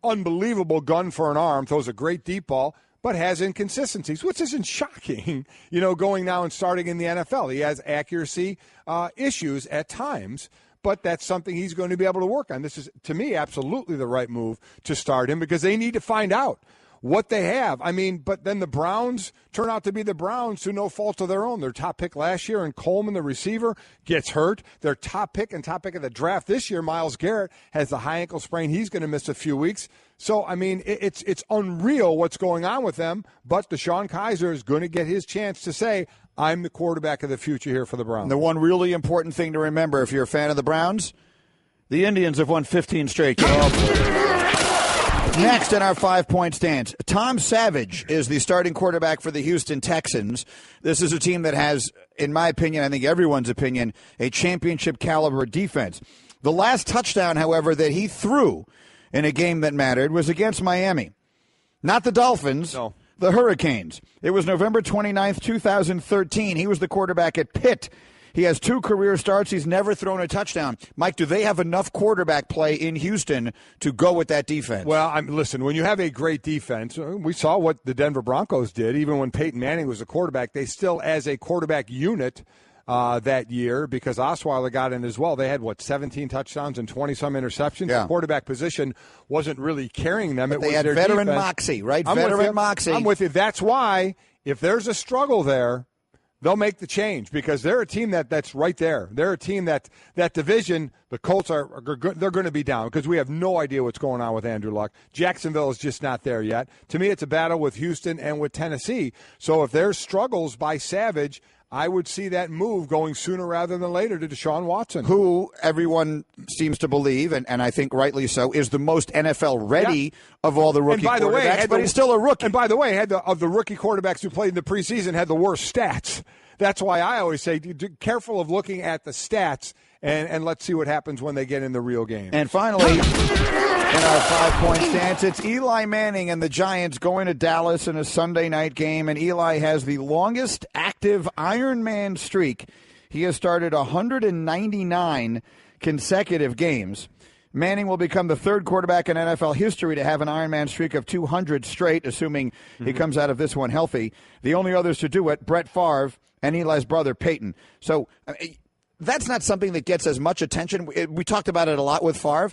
unbelievable gun for an arm, throws a great deep ball, but has inconsistencies, which isn't shocking, going now and starting in the NFL. He has accuracy issues at times, but that's something he's going to be able to work on. This is, to me, absolutely the right move to start him because they need to find out what they have. I mean, but then the Browns turn out to be the Browns through no fault of their own. Their top pick last year, and Coleman, the receiver, gets hurt. Their top pick of the draft this year, Myles Garrett, has the high ankle sprain. He's going to miss a few weeks. So, I mean, it's unreal what's going on with them, but Deshaun Kaiser is going to get his chance to say, I'm the quarterback of the future here for the Browns. And the one really important thing to remember, if you're a fan of the Browns, the Indians have won 15 straight games. Next in our 5-point stance, Tom Savage is the starting quarterback for the Houston Texans. This is a team that has, in my opinion, I think everyone's opinion, a championship caliber defense. The last touchdown, however, that he threw in a game that mattered was against Miami. Not the Dolphins. No. the Hurricanes. It was November 29th, 2013. He was the quarterback at Pitt. He has 2 career starts. He's never thrown a touchdown. Mike, do they have enough quarterback play in Houston to go with that defense? Well, listen, when you have a great defense, we saw what the Denver Broncos did. Even when Peyton Manning was a quarterback, they still, as a quarterback unit that year, because Osweiler got in as well, they had, 17 touchdowns and 20-some interceptions? Yeah. The quarterback position wasn't really carrying them. But it they had their veteran defense. moxie, right? I'm Veteran moxie. I'm with you. That's why, if there's a struggle there, they'll make the change, because they're a team that's right there. They're a team that division, the Colts are good. They're going to be down because we have no idea what's going on with Andrew Luck. Jacksonville is just not there yet. To me, it's a battle with Houston and with Tennessee. So if there's struggles by Savage, I would see that move going sooner rather than later to Deshaun Watson. Who everyone seems to believe, and I think rightly so, is the most NFL ready of all the rookie quarterbacks, but he's still a rookie. And by the way, of the rookie quarterbacks who played in the preseason, had the worst stats. That's why I always say, be careful of looking at the stats, and let's see what happens when they get in the real game. And finally, in our 5-point stance, it's Eli Manning and the Giants going to Dallas in a Sunday night game, and Eli has the longest active Ironman streak. He has started 199 consecutive games. Manning will become the 3rd quarterback in NFL history to have an Ironman streak of 200 straight, assuming he comes out of this one healthy. The only others to do it, Brett Favre and Eli's brother, Peyton. So that's not something that gets as much attention. We talked about it a lot with Favre.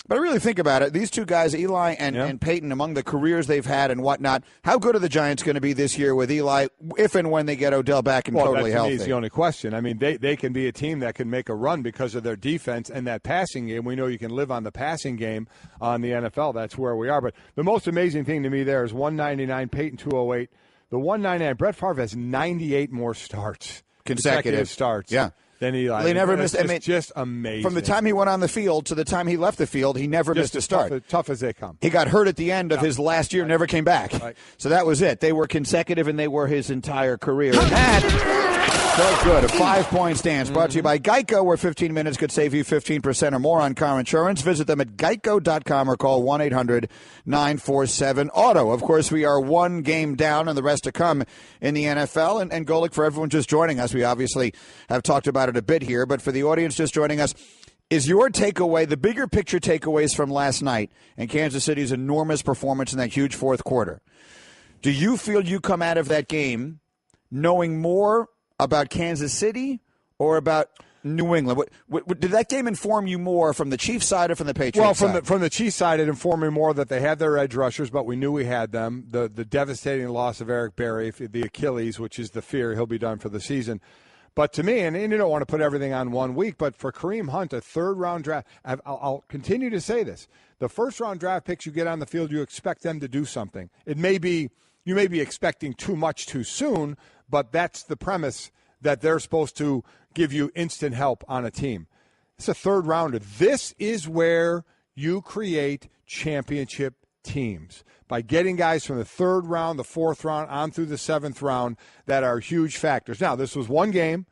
But I really think about it. These 2 guys, Eli and Peyton, among the careers they've had and whatnot, how good are the Giants going to be this year with Eli if and when they get Odell back and totally healthy? Well, that's the only question. I mean, they can be a team that can make a run because of their defense and that passing game. We know you can live on the passing game on the NFL. That's where we are. But the most amazing thing to me there is 199, Peyton 208. The 199, Brett Favre has 98 more starts. Consecutive starts. Yeah. Than Eli. They never missed. Just amazing. From the time he went on the field to the time he left the field, he never missed a start. Tough as they come. He got hurt at the end of his last year, never came back. Right. So that was it. They were consecutive, and they were his entire career. And that felt good. A 5-point stance brought to you by Geico, where 15 minutes could save you 15% or more on car insurance. Visit them at geico.com or call 1-800-947-AUTO. Of course, we are 1 game down and the rest to come in the NFL. And Golic, for everyone just joining us, we obviously have talked about it a bit here, but for the audience just joining us, is your takeaway, the bigger picture takeaways from last night and Kansas City's enormous performance in that huge 4th quarter? Do you feel you come out of that game knowing more about Kansas City or about New England? Did that game inform you more from the Chiefs side or from the Patriots side? Well, from the Chiefs side, it informed me more that they had their edge rushers, but we knew we had them. The devastating loss of Eric Berry, the Achilles, which is the fear he'll be done for the season. But to me, and you don't want to put everything on 1 week, but for Kareem Hunt, a 3rd-round draft, I'll continue to say this. The 1st-round draft picks you get on the field, you expect them to do something. You may be expecting too much too soon, but that's the premise, that they're supposed to give you instant help on a team. It's a 3rd-rounder. This is where you create championship teams, by getting guys from the 3rd round, the 4th round, on through the 7th round that are huge factors. Now, this was 1 game,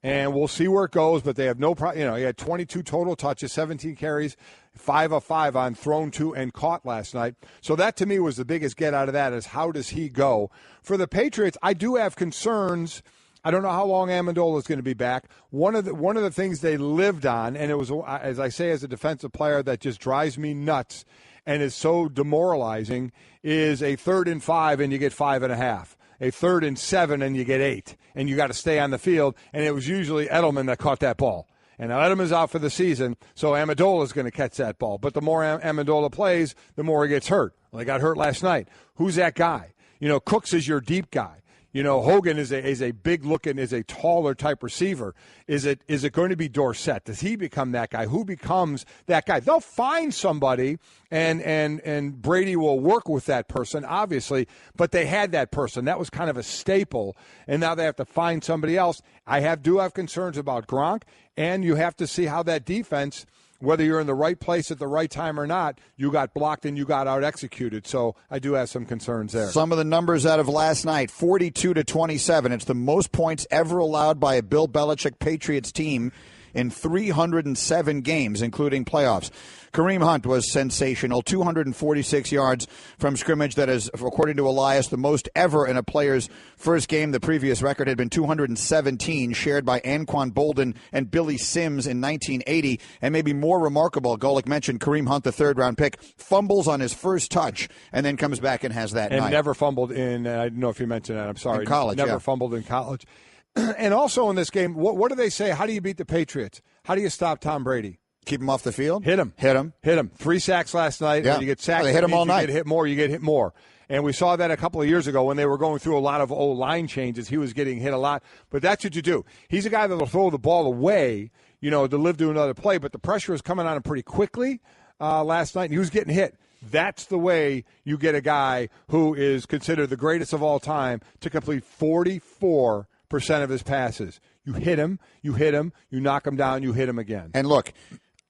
and we'll see where it goes, but they have no problem. He had 22 total touches, 17 carries, 5 of 5 on thrown to and caught last night. So that, to me, was the biggest get out of that, is how does he go? For the Patriots, I do have concerns. I don't know how long Amendola is going to be back. One of the things they lived on, and it was, as I say, as a defensive player, that just drives me nuts and is so demoralizing, is a 3rd and 5 and you get 5.5. A 3rd and 7 and you get 8. And you got to stay on the field. And it was usually Edelman that caught that ball. And now Edelman's out for the season, so Amendola is going to catch that ball. But the more Amendola plays, the more he gets hurt. Well, he got hurt last night. Who's that guy? Cooks is your deep guy. Hogan is a big-looking, is a taller type receiver. Is it going to be Dorsett? Does he become that guy? Who becomes that guy? They'll find somebody, and Brady will work with that person, obviously, but they had that person. That was kind of a staple, and now they have to find somebody else. I do have concerns about Gronk, and you have to see how that defense, whether you're in the right place at the right time or not, you got blocked and you got out-executed. So I do have some concerns there. Some of the numbers out of last night, 42-27. It's the most points ever allowed by a Bill Belichick Patriots team in 307 games, including playoffs. Kareem Hunt was sensational, 246 yards from scrimmage. That is, according to Elias, the most ever in a player's first game. The previous record had been 217, shared by Anquan Bolden and Billy Sims in 1980. And maybe more remarkable, Golic mentioned Kareem Hunt, the third-round pick, fumbles on his first touch and then comes back and has that night. And never fumbled in, I don't know if you mentioned that, I'm sorry. In college, Never fumbled in college. And also in this game, what do they say? How do you beat the Patriots? How do you stop Tom Brady? Keep him off the field? Hit him. 3 sacks last night. Yeah. When you get sacked, they hit him all night. You get hit more. And we saw that a couple of years ago when they were going through a lot of old line changes. He was getting hit a lot. But that's what you do. He's a guy that will throw the ball away, to live to another play. But the pressure was coming on him pretty quickly last night, and he was getting hit. That's the way you get a guy who is considered the greatest of all time to complete 44% of his passes. You hit him, you knock him down, you hit him again. And look,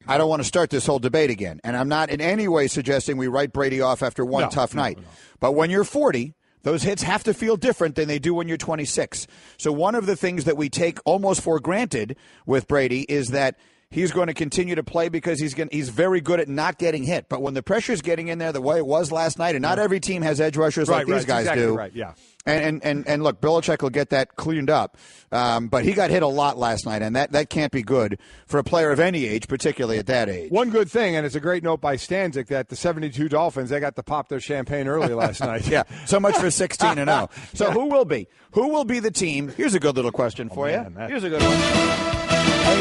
I don't want to start this whole debate again, and I'm not in any way suggesting we write Brady off after one tough night. No. But when you're 40, those hits have to feel different than they do when you're 26. So one of the things that we take almost for granted with Brady is that he's going to continue to play because he's very good at not getting hit. But when the pressure's getting in there the way it was last night, and not every team has edge rushers like these guys exactly do. Right, yeah. And look, Belichick will get that cleaned up. But he got hit a lot last night, and that can't be good for a player of any age, particularly at that age. One good thing, and it's a great note by Stanzik, that the 72 Dolphins, they got to pop their champagne early last night. Yeah, so much for 16-0. So who will be? Who will be the team? Here's a good little question for you. Here's a good one.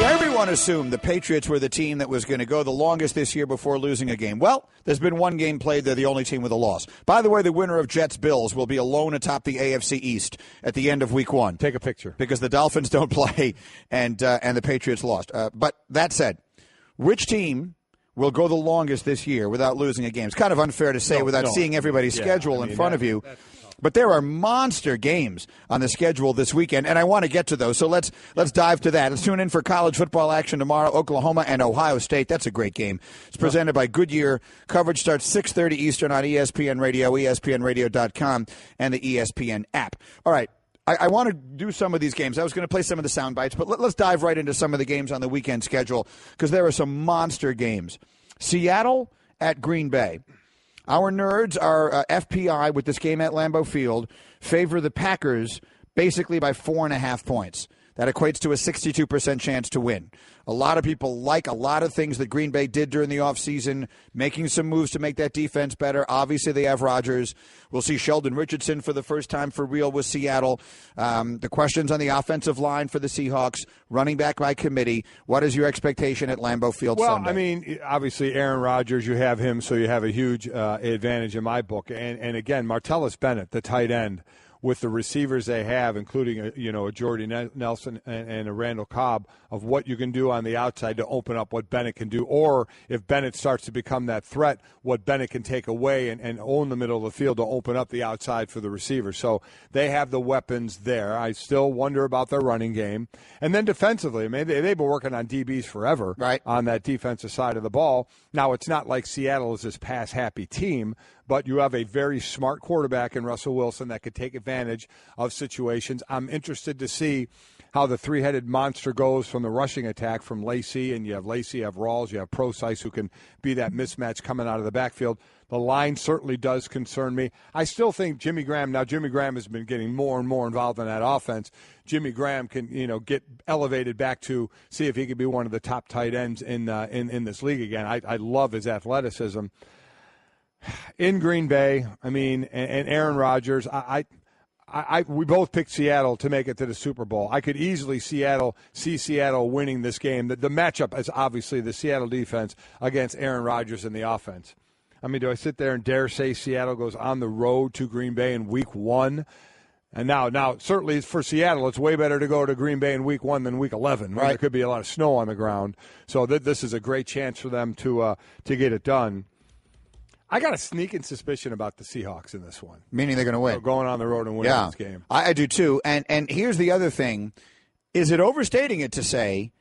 Everyone assumed the Patriots were the team that was going to go the longest this year before losing a game. Well, there's been one game played. They're the only team with a loss. By the way, the winner of Jets-Bills will be alone atop the AFC East at the end of Week 1. Take a picture. Because the Dolphins don't play and the Patriots lost. But that said, which team will go the longest this year without losing a game? It's kind of unfair to say without seeing everybody's schedule in front of you. But there are monster games on the schedule this weekend, and I want to get to those. So let's dive to that. Let's tune in for college football action tomorrow, Oklahoma and Ohio State. That's a great game. It's presented by Goodyear. Coverage starts 6:30 Eastern on ESPN Radio, ESPNRadio.com, and the ESPN app. All right. I want to do some of these games. I was going to play some of the sound bites, but let's dive right into some of the games on the weekend schedule because there are some monster games. Seattle at Green Bay. Our nerds are FPI with this game at Lambeau Field favor the Packers basically by 4.5 points. That equates to a 62% chance to win. A lot of people like a lot of things that Green Bay did during the offseason, making some moves to make that defense better. Obviously, they have Rodgers. We'll see Sheldon Richardson for the first time for real with Seattle. The questions on the offensive line for the Seahawks, running back by committee. What is your expectation at Lambeau Field Sunday? Well, I mean, obviously, Aaron Rodgers, you have him, so you have a huge advantage in my book. And again, Martellus Bennett, the tight end, with the receivers they have, including a Jordy Nelson and a Randall Cobb, of what you can do on the outside to open up what Bennett can do, or if Bennett starts to become that threat, what Bennett can take away and own the middle of the field to open up the outside for the receiver. So they have the weapons there. I still wonder about their running game. And then defensively, I mean, they've been working on DBs forever on that defensive side of the ball. Now, it's not like Seattle is this pass-happy team, but you have a very smart quarterback in Russell Wilson that could take advantage of situations. I'm interested to see how the three-headed monster goes from the rushing attack from Lacey, and you have Lacey, you have Rawls, you have Procise, who can be that mismatch coming out of the backfield. The line certainly does concern me. I still think Jimmy Graham has been getting more and more involved in that offense. Jimmy Graham can, get elevated back to see if he could be one of the top tight ends in this league again. I love his athleticism. In Green Bay, I mean, and Aaron Rodgers, we both picked Seattle to make it to the Super Bowl. I could easily see Seattle winning this game. The matchup is obviously the Seattle defense against Aaron Rodgers and the offense. I mean, do I sit there and dare say Seattle goes on the road to Green Bay in Week 1? And now, certainly for Seattle, it's way better to go to Green Bay in Week 1 than Week 11. Right? There could be a lot of snow on the ground. So this is a great chance for them to get it done. I got a sneaking suspicion about the Seahawks in this one. Meaning they're going to win. Going on the road and winning this game. I do too. And here's the other thing. Is it overstating it to say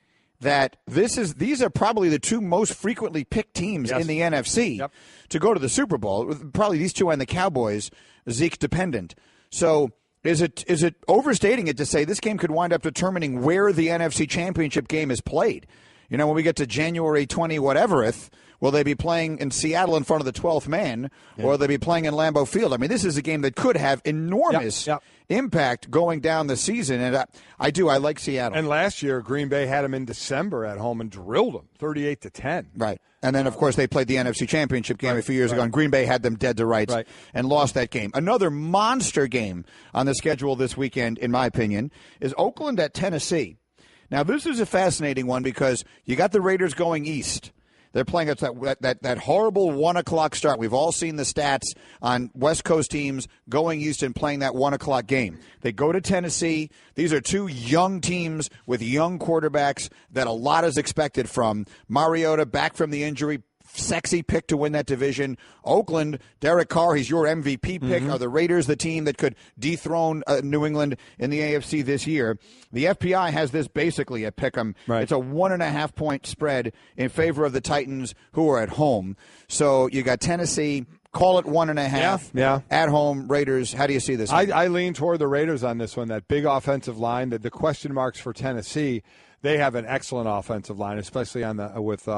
that these are probably the two most frequently picked teams in the NFC to go to the Super Bowl? Probably these two and the Cowboys, Zeke dependent. So Is it overstating it to say this game could wind up determining where the NFC Championship game is played? You know, when we get to January 20 whatevereth, will they be playing in Seattle in front of the 12th man, or will they be playing in Lambeau Field? I mean, this is a game that could have enormous impact going down the season, and I like Seattle. And last year, Green Bay had them in December at home and drilled them 38-10. Right. And then, of course, they played the NFC Championship game a few years ago, and Green Bay had them dead to rights and lost that game. Another monster game on the schedule this weekend, in my opinion, is Oakland at Tennessee. Now, this is a fascinating one because you got the Raiders going east. They're playing at that horrible 1 o'clock start. We've all seen the stats on West Coast teams going east and playing that 1 o'clock game. They go to Tennessee. These are two young teams with young quarterbacks that a lot is expected from. Mariota back from the injury. Sexy pick to win that division. Oakland, Derek Carr, he's your MVP pick. Are the Raiders the team that could dethrone New England in the AFC this year? The FPI has this basically at Pick'em. It's a 1.5 point spread in favor of the Titans, who are at home. So you got Tennessee. Call it 1.5. At home, Raiders. How do you see this? I lean toward the Raiders on this one. That big offensive line. The question marks for Tennessee. They have an excellent offensive line, especially on with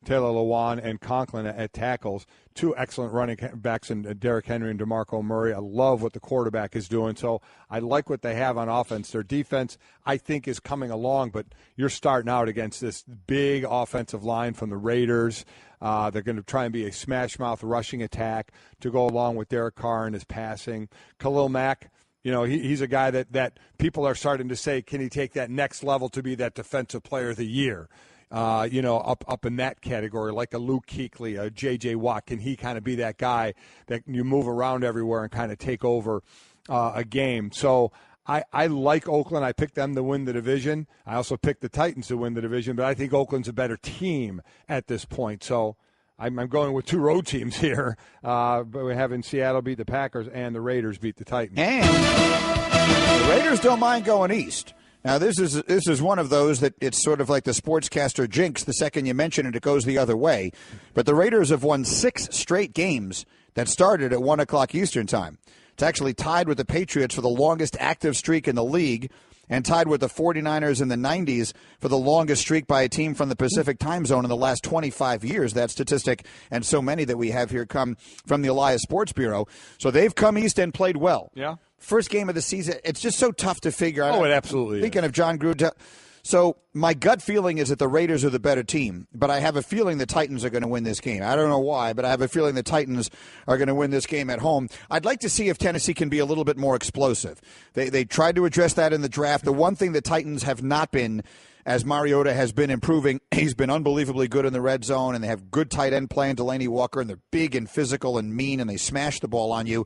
Taylor Lewan and Conklin at tackles. Two excellent running backs in Derrick Henry and DeMarco Murray. I love what the quarterback is doing. So I like what they have on offense. Their defense, I think, is coming along, but you're starting out against this big offensive line from the Raiders. They're going to try and be a smash-mouth rushing attack to go along with Derek Carr and his passing. Khalil Mack, you know, he's a guy that people are starting to say, can he take that next level to be that defensive player of the year? Up in that category, like a Luke Kuechly, a J.J. Watt. Can he kind of be that guy that you move around everywhere and kind of take over a game? So I like Oakland. I picked them to win the division. I also picked the Titans to win the division, but I think Oakland's a better team at this point. So I'm going with two road teams here. But we're having Seattle beat the Packers and the Raiders beat the Titans. And the Raiders don't mind going east. Now, this is one of those that it's sort of like the sportscaster jinx. The second you mention it, it goes the other way. But the Raiders have won 6 straight games that started at 1 o'clock Eastern time. It's actually tied with the Patriots for the longest active streak in the league and tied with the 49ers in the 90s for the longest streak by a team from the Pacific time zone in the last 25 years. That statistic and so many that we have here come from the Elias Sports Bureau. So they've come east and played well. Yeah. First game of the season, it's just so tough to figure out. Oh, it absolutely is. Thinking of John Gruden. So my gut feeling is that the Raiders are the better team, but I have a feeling the Titans are going to win this game. I don't know why, but I have a feeling the Titans are going to win this game at home. I'd like to see if Tennessee can be a little bit more explosive. They tried to address that in the draft. The one thing the Titans have not been, as Mariota has been improving, he's been unbelievably good in the red zone, and they have good tight end play in Delaney Walker, and they're big and physical and mean, and they smash the ball on you.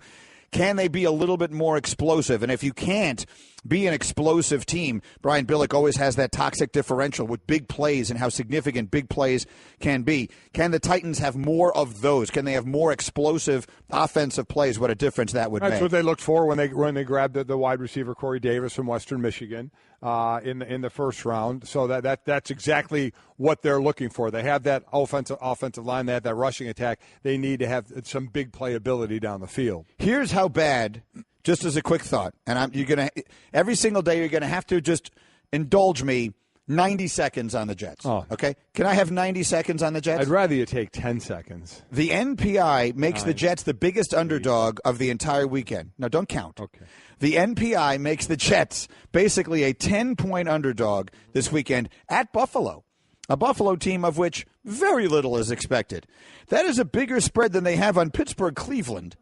Can they be a little bit more explosive? And if you can't be an explosive team, Brian Billick always has that toxic differential with big plays and how significant big plays can be. Can the Titans have more of those? Can they have more explosive offensive plays? What a difference that would make. That's what they looked for when they grabbed the wide receiver Corey Davis from Western Michigan in the first round. So that's exactly what they're looking for. They have that offensive line. They have that rushing attack. They need to have some big playability down the field. Here's how bad. Just as a quick thought, and every single day you're gonna have to just indulge me 90 seconds on the Jets. Oh. Okay? Can I have 90 seconds on the Jets? I'd rather you take 10 seconds. The NPI makes the Jets the biggest underdog of the entire weekend. Now, don't count. Okay. The NPI makes the Jets basically a 10-point underdog this weekend at Buffalo, a Buffalo team of which very little is expected. That is a bigger spread than they have on Pittsburgh-Cleveland.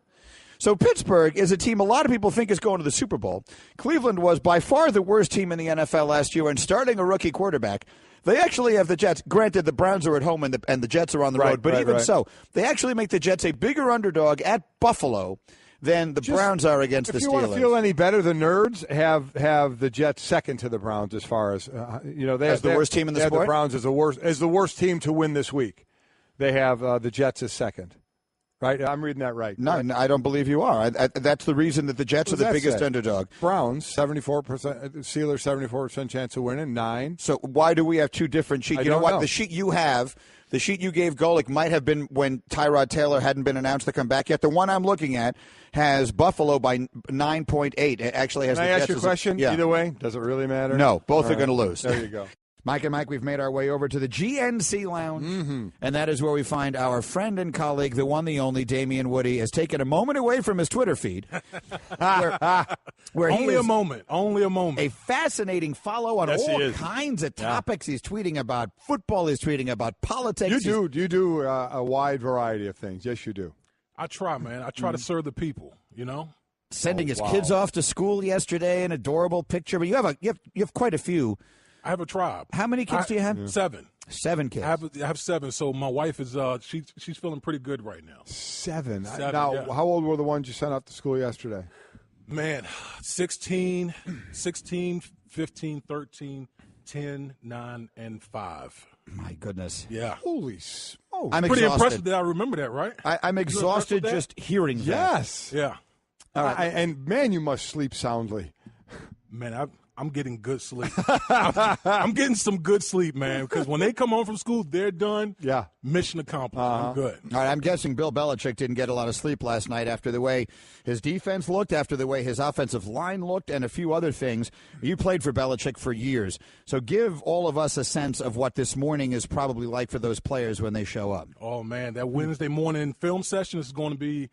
So Pittsburgh is a team a lot of people think is going to the Super Bowl. Cleveland was by far the worst team in the NFL last year, and starting a rookie quarterback, they actually have the Jets. Granted, the Browns are at home and the Jets are on the road, but even so, they actually make the Jets a bigger underdog at Buffalo than the Browns are against the Steelers. If you want to feel any better, the nerds have the Jets second to the Browns as far as they have the worst team in the sport. The Browns as the worst team to win this week. They have the Jets as second. Right? I'm reading that right. No, I don't believe you are. That's the reason that the Jets are the biggest underdog. Browns, 74%. Steelers, 74% chance of winning, 9. So why do we have two different sheets? You know what? The sheet you have, the sheet you gave Golic might have been when Tyrod Taylor hadn't been announced to come back yet. The one I'm looking at has Buffalo by 9.8. It actually has Can the I Jets ask you a question? Either way, does it really matter? No, both are going to lose. There you go. Mike and Mike, we've made our way over to the GNC Lounge, and that is where we find our friend and colleague, the one, the only, Damien Woody, has taken a moment away from his Twitter feed. where only a moment. A fascinating follow on all kinds of topics. He's tweeting about football. He's tweeting about politics. You do a wide variety of things. Yes, you do. I try, man. I try to serve the people, Sending his kids off to school yesterday, an adorable picture. But you have quite a few. I have a tribe. How many kids do you have? 7. 7 kids. I have 7. So my wife is she's feeling pretty good right now. 7. Now, how old were the ones you sent off to school yesterday? Man, 16, 15, 13, 10, 9, and 5. My goodness. Yeah. Holy smokes. I'm pretty exhausted. impressive that I remember that, right? I'm exhausted just hearing that. Yes. Yeah. All right. And, man, you must sleep soundly. Man, I'm getting good sleep. I'm getting some good sleep, man, because when they come home from school, they're done. Yeah. Mission accomplished. I'm good. All right, I'm guessing Bill Belichick didn't get a lot of sleep last night after the way his defense looked, after the way his offensive line looked, and a few other things. You played for Belichick for years, so give all of us a sense of what this morning is probably like for those players when they show up. Oh, man, that Wednesday morning film session is going to be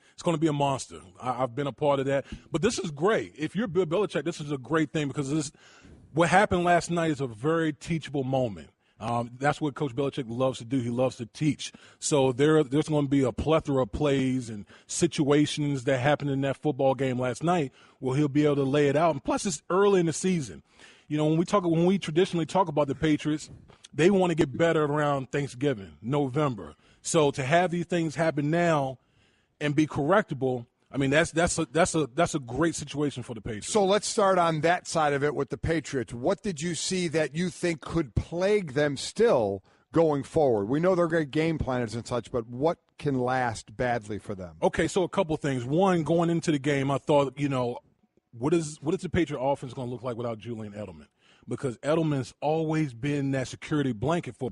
a monster. I've been a part of that. But this is great. If you're Bill Belichick, this is a great thing because what happened last night is a very teachable moment. That's what Coach Belichick loves to do. He loves to teach. So there's going to be a plethora of plays and situations that happened in that football game last night where he'll be able to lay it out. And plus, it's early in the season. When we traditionally talk about the Patriots, they want to get better around Thanksgiving, November. So to have these things happen now and be correctable, I mean, that's a great situation for the Patriots. So let's start on that side of it with the Patriots. What did you see that you think could plague them still going forward? We know they're great game planners and such, but what can last badly for them? Okay, so a couple things. One, going into the game, I thought, what is the Patriot offense going to look like without Julian Edelman? Because Edelman's always been that security blanket for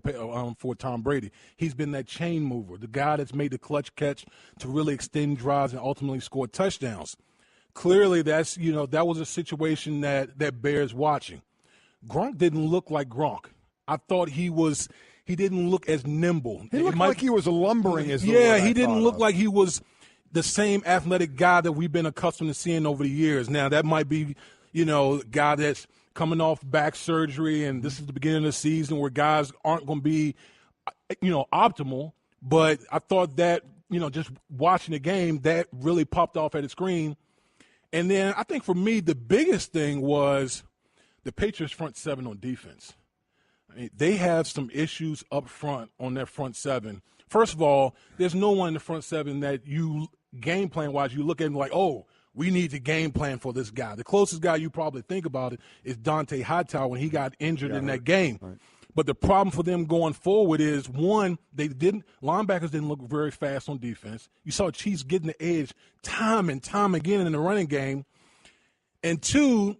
Tom Brady. He's been that chain mover, the guy that's made the clutch catch to really extend drives and ultimately score touchdowns. Clearly, that was a situation that bears watching. Gronk didn't look like Gronk. I thought he didn't look as nimble. He looked like he was lumbering. He didn't look like he was the same athletic guy that we've been accustomed to seeing over the years. Now, that might be, a guy that's coming off back surgery, and this is the beginning of the season where guys aren't going to be, optimal. But I thought that, just watching the game, that really popped off at the screen. And then I think for me, the biggest thing was the Patriots' front 7 on defense. I mean, they have some issues up front on their front 7. First of all, there's no one in the front 7 that you, game plan-wise, you look at and like, oh, we need to game plan for this guy. The closest guy you probably think about it is Dante Hightower when he got injured in that game. Right. But the problem for them going forward is, one, linebackers didn't look very fast on defense. You saw Chiefs getting the edge time and time again in the running game. And two,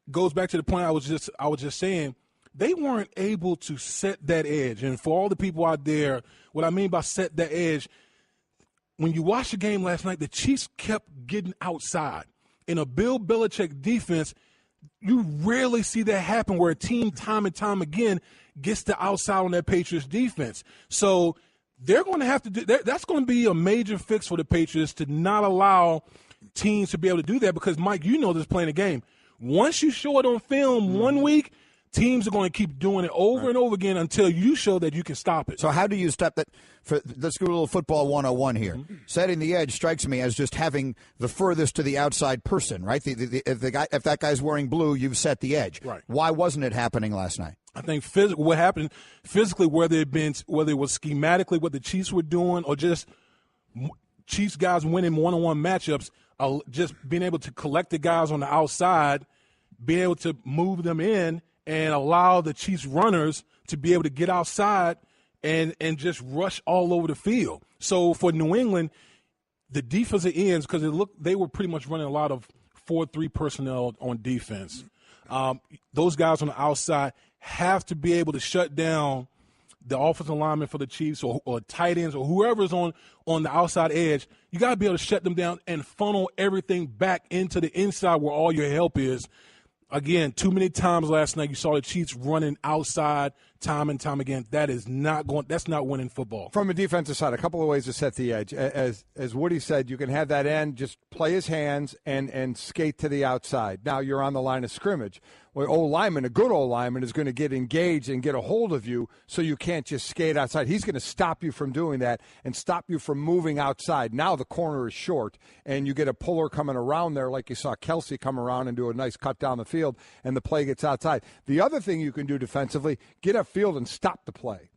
goes back to the point I was just saying, they weren't able to set that edge. And for all the people out there, what I mean by set that edge, when you watch the game last night, the Chiefs kept getting outside. In a Bill Belichick defense, you rarely see that happen where a team time and time again gets the outside on that Patriots defense. So they're going to have to do that. That's going to be a major fix for the Patriots to not allow teams to be able to do that because, Mike, this playing the game. Once you show it on film 1 week, teams are going to keep doing it over and over again until you show that you can stop it. So how do you stop that? Let's go a little football 101 here. Mm-hmm. Setting the edge strikes me as just having the furthest to the outside person, right? If that guy's wearing blue, you've set the edge. Right. Why wasn't it happening last night? I think what happened physically, whether it was schematically what the Chiefs were doing or just Chiefs guys winning one-on-one matchups, just being able to collect the guys on the outside, being able to move them in, and allow the Chiefs runners to be able to get outside and just rush all over the field. So for New England, the defensive ends, because they were pretty much running a lot of 4-3 personnel on defense. Those guys on the outside have to be able to shut down the offensive lineman for the Chiefs or tight ends or whoever's on the outside edge. You got to be able to shut them down and funnel everything back into the inside where all your help is. Again, too many times last night you saw the Chiefs running outside time and time again. That's not winning football. From a defensive side, a couple of ways to set the edge. As Woody said, you can have that end just play his hands and skate to the outside. Now you're on the line of scrimmage. Well, a good old lineman is going to get engaged and get a hold of you, so you can't just skate outside. He's going to stop you from doing that and stop you from moving outside. Now the corner is short, and you get a puller coming around there like you saw Kelsey come around and do a nice cut down the field, and the play gets outside. The other thing you can do defensively, get upfield and stop the play.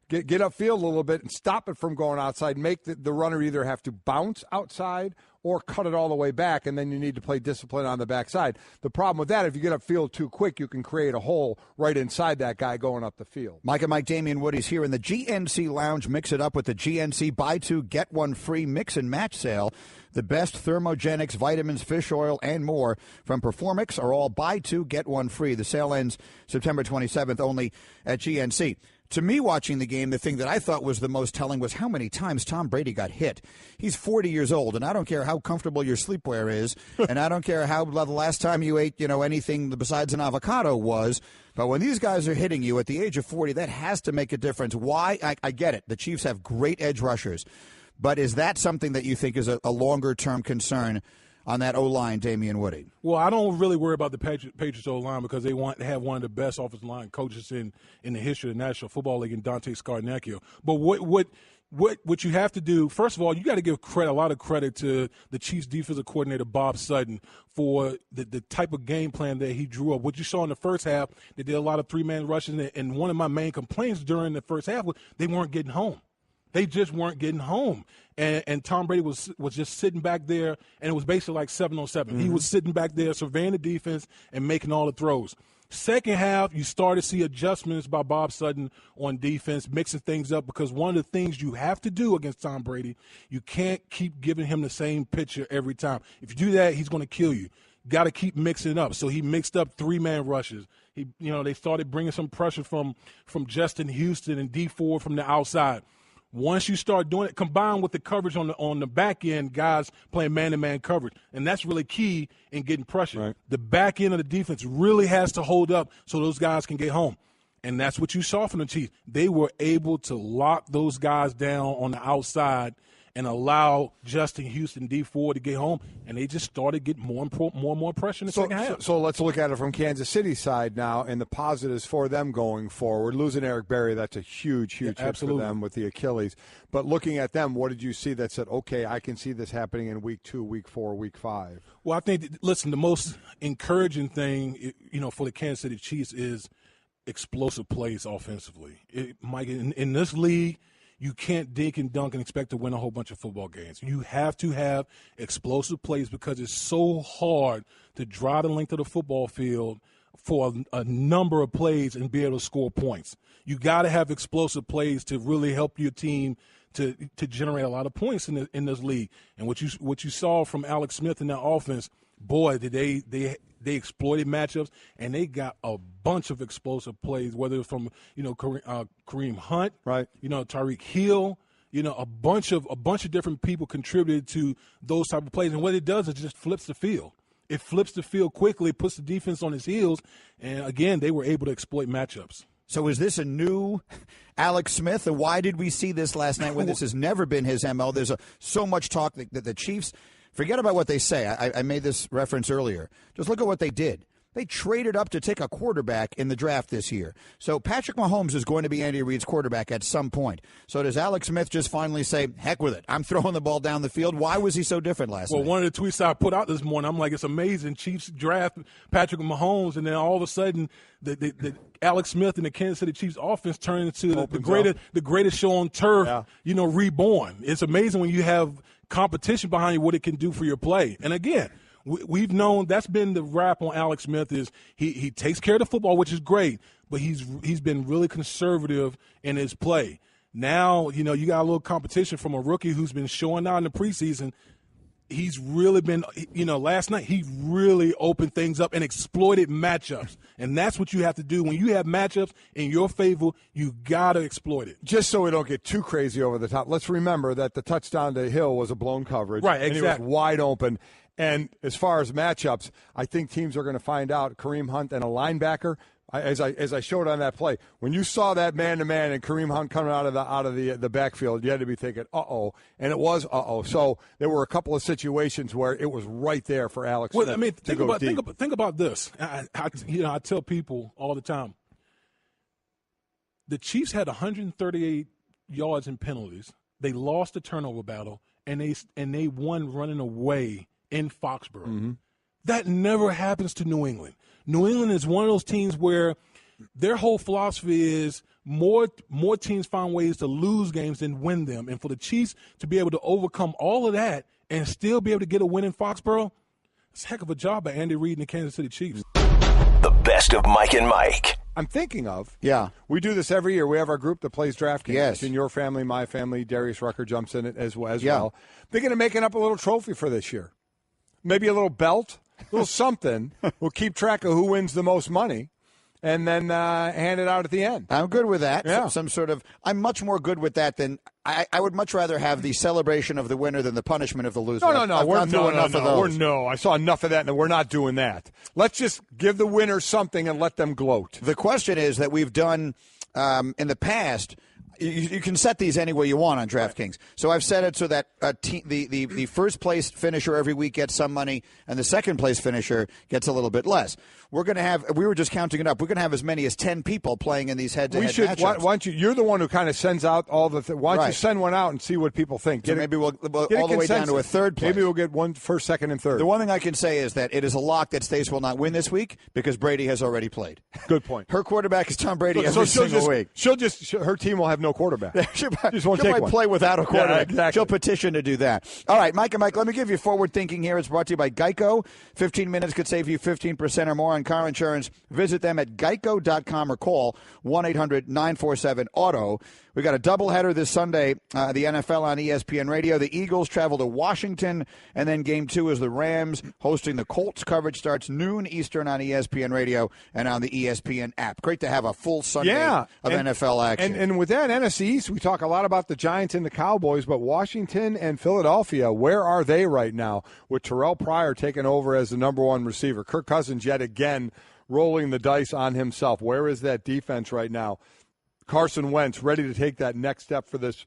Get upfield a little bit and stop it from going outside. Make the runner either have to bounce outside or cut it all the way back, and then you need to play discipline on the backside. The problem with that, if you get upfield too quick, you can create a hole right inside that guy going up the field. Mike and Mike, Damien Woody's here in the GNC Lounge. Mix it up with the GNC Buy Two, Get One Free Mix and Match sale. The best thermogenics, vitamins, fish oil, and more from Performix are all buy two, get one free. The sale ends September 27th only at GNC. To me, watching the game, the thing that I thought was the most telling was how many times Tom Brady got hit. He's 40 years old, and I don't care how comfortable your sleepwear is, and I don't care how the last time you ate, anything besides an avocado was. But when these guys are hitting you at the age of 40, that has to make a difference. Why? I get it. The Chiefs have great edge rushers. But is that something that you think is a longer-term concern on that O-line, Damien Woody? Well, I don't really worry about the Patriots O-line because they have one of the best offensive line coaches in the history of the National Football League in Dante Scarnecchio. But what you have to do, first of all, you got to give a lot of credit to the Chiefs defensive coordinator, Bob Sutton, for the type of game plan that he drew up. What you saw in the first half, they did a lot of three-man rushes, and one of my main complaints during the first half was they weren't getting home. They just weren't getting home. And Tom Brady was just sitting back there, and it was basically like 7-on-7. Mm-hmm. He was sitting back there surveying the defense and making all the throws. Second half, you start to see adjustments by Bob Sutton on defense, mixing things up, because one of the things you have to do against Tom Brady, you can't keep giving him the same picture every time. If you do that, he's going to kill you. Got to keep mixing it up. So he mixed up three-man rushes. They started bringing some pressure from Justin Houston and D Ford from the outside. Once you start doing it, combined with the coverage on the back end, guys playing man-to-man coverage, and that's really key in getting pressure. Right. The back end of the defense really has to hold up so those guys can get home, and that's what you saw from the Chiefs. They were able to lock those guys down on the outside and allow Justin Houston, D Ford to get home, and they just started getting more and more pressure in the second half. So let's look at it from Kansas City's side now and the positives for them going forward. Losing Eric Berry, that's a huge hit for them with the Achilles. But looking at them, what did you see that said, okay, I can see this happening in week 2, week 4, week 5? Well, I think, the most encouraging thing, for the Kansas City Chiefs is explosive plays offensively. Mike, in this league, you can't dink and dunk and expect to win a whole bunch of football games. You have to have explosive plays because it's so hard to drive the length of the football field for a number of plays and be able to score points. You got to have explosive plays to really help your team to generate a lot of points in this league. And what you saw from Alex Smith in that offense, boy, did they exploited matchups, and they got a bunch of explosive plays, whether it's from Kareem Hunt, right? Tyreek Hill, a bunch of different people contributed to those type of plays. And what it does is just flips the field. It flips the field quickly, puts the defense on his heels, and again, they were able to exploit matchups. So is this a new Alex Smith, and why did we see this last night when this has never been his MO? There's so much talk that the Chiefs. Forget about what they say. I made this reference earlier. Just look at what they did. They traded up to take a quarterback in the draft this year. So Patrick Mahomes is going to be Andy Reid's quarterback at some point. So does Alex Smith just finally say, heck with it, I'm throwing the ball down the field? Why was he so different last night? Well, one of the tweets I put out this morning, I'm like, it's amazing. Chiefs draft Patrick Mahomes, and then all of a sudden the Alex Smith and the Kansas City Chiefs offense turned into the greatest show on turf, reborn. It's amazing when you have competition behind you, what it can do for your play. And again, we've known that's been the rap on Alex Smith is he takes care of the football, which is great, but he's been really conservative in his play. Now, you got a little competition from a rookie who's been showing out in the preseason. he's really been, last night he really opened things up and exploited matchups. And that's what you have to do. When you have matchups in your favor, you got to exploit it. Just so we don't get too crazy over the top, let's remember that the touchdown to Hill was a blown coverage. Right, exactly. And he was wide open. And as far as matchups, I think teams are going to find out Kareem Hunt and a linebacker. As I showed on that play, when you saw that man-to-man and Kareem Hunt coming out of the backfield, you had to be thinking, uh-oh, and it was uh-oh. So there were a couple of situations where it was right there for Alex Smith to go deep. Think about this. I tell people all the time, the Chiefs had 138 yards in penalties. They lost the turnover battle, and they won running away in Foxborough. Mm-hmm. That never happens to New England. New England is one of those teams where their whole philosophy is more teams find ways to lose games than win them. And for the Chiefs to be able to overcome all of that and still be able to get a win in Foxborough, it's a heck of a job by Andy Reid and the Kansas City Chiefs. The best of Mike and Mike. I'm thinking of. Yeah. We do this every year. We have our group that plays DraftKings. Yes. It's in your family, my family. Darius Rucker jumps in it as well. Thinking of making up a little trophy for this year. Maybe a little belt. A little something. We'll keep track of who wins the most money and then hand it out at the end. I'm good with that. Yeah. Some sort of – I'm much more good with that than – I would much rather have the celebration of the winner than the punishment of the loser. No. I've gone through enough of those. I saw enough of that, and we're not doing that. Let's just give the winner something and let them gloat. The question is that we've done in the past – you can set these any way you want on DraftKings. Right. So I've set it so that the first place finisher every week gets some money, and the second place finisher gets a little bit less. We're going to have. We were just counting it up. We're going to have as many as 10 people playing in these head-to-head matchups. Why don't you? You're the one who kind of sends out all the. Why don't you send one out and see what people think? So maybe we'll all the way down to a third place. Maybe we'll get one first, second, and third. The one thing I can say is that it is a lock that Stace will not win this week because Brady has already played. Good point. Her quarterback is Tom Brady every single week. Her team will have no quarterback. She might play without a quarterback. Yeah, exactly. She'll petition to do that. All right, Mike and Mike, let me give you forward thinking here. It's brought to you by Geico. 15 minutes could save you 15% or more on car insurance. Visit them at geico.com or call 1-800-947-AUTO. We got a doubleheader this Sunday, the NFL on ESPN Radio. The Eagles travel to Washington, and then Game 2 is the Rams hosting the Colts. Coverage starts noon Eastern on ESPN Radio and on the ESPN app. Great to have a full Sunday of NFL action. And with that, NFC East, we talk a lot about the Giants and the Cowboys, but Washington and Philadelphia, where are they right now with Terrell Pryor taking over as the number one receiver? Kirk Cousins yet again rolling the dice on himself. Where is that defense right now? Carson Wentz ready to take that next step for this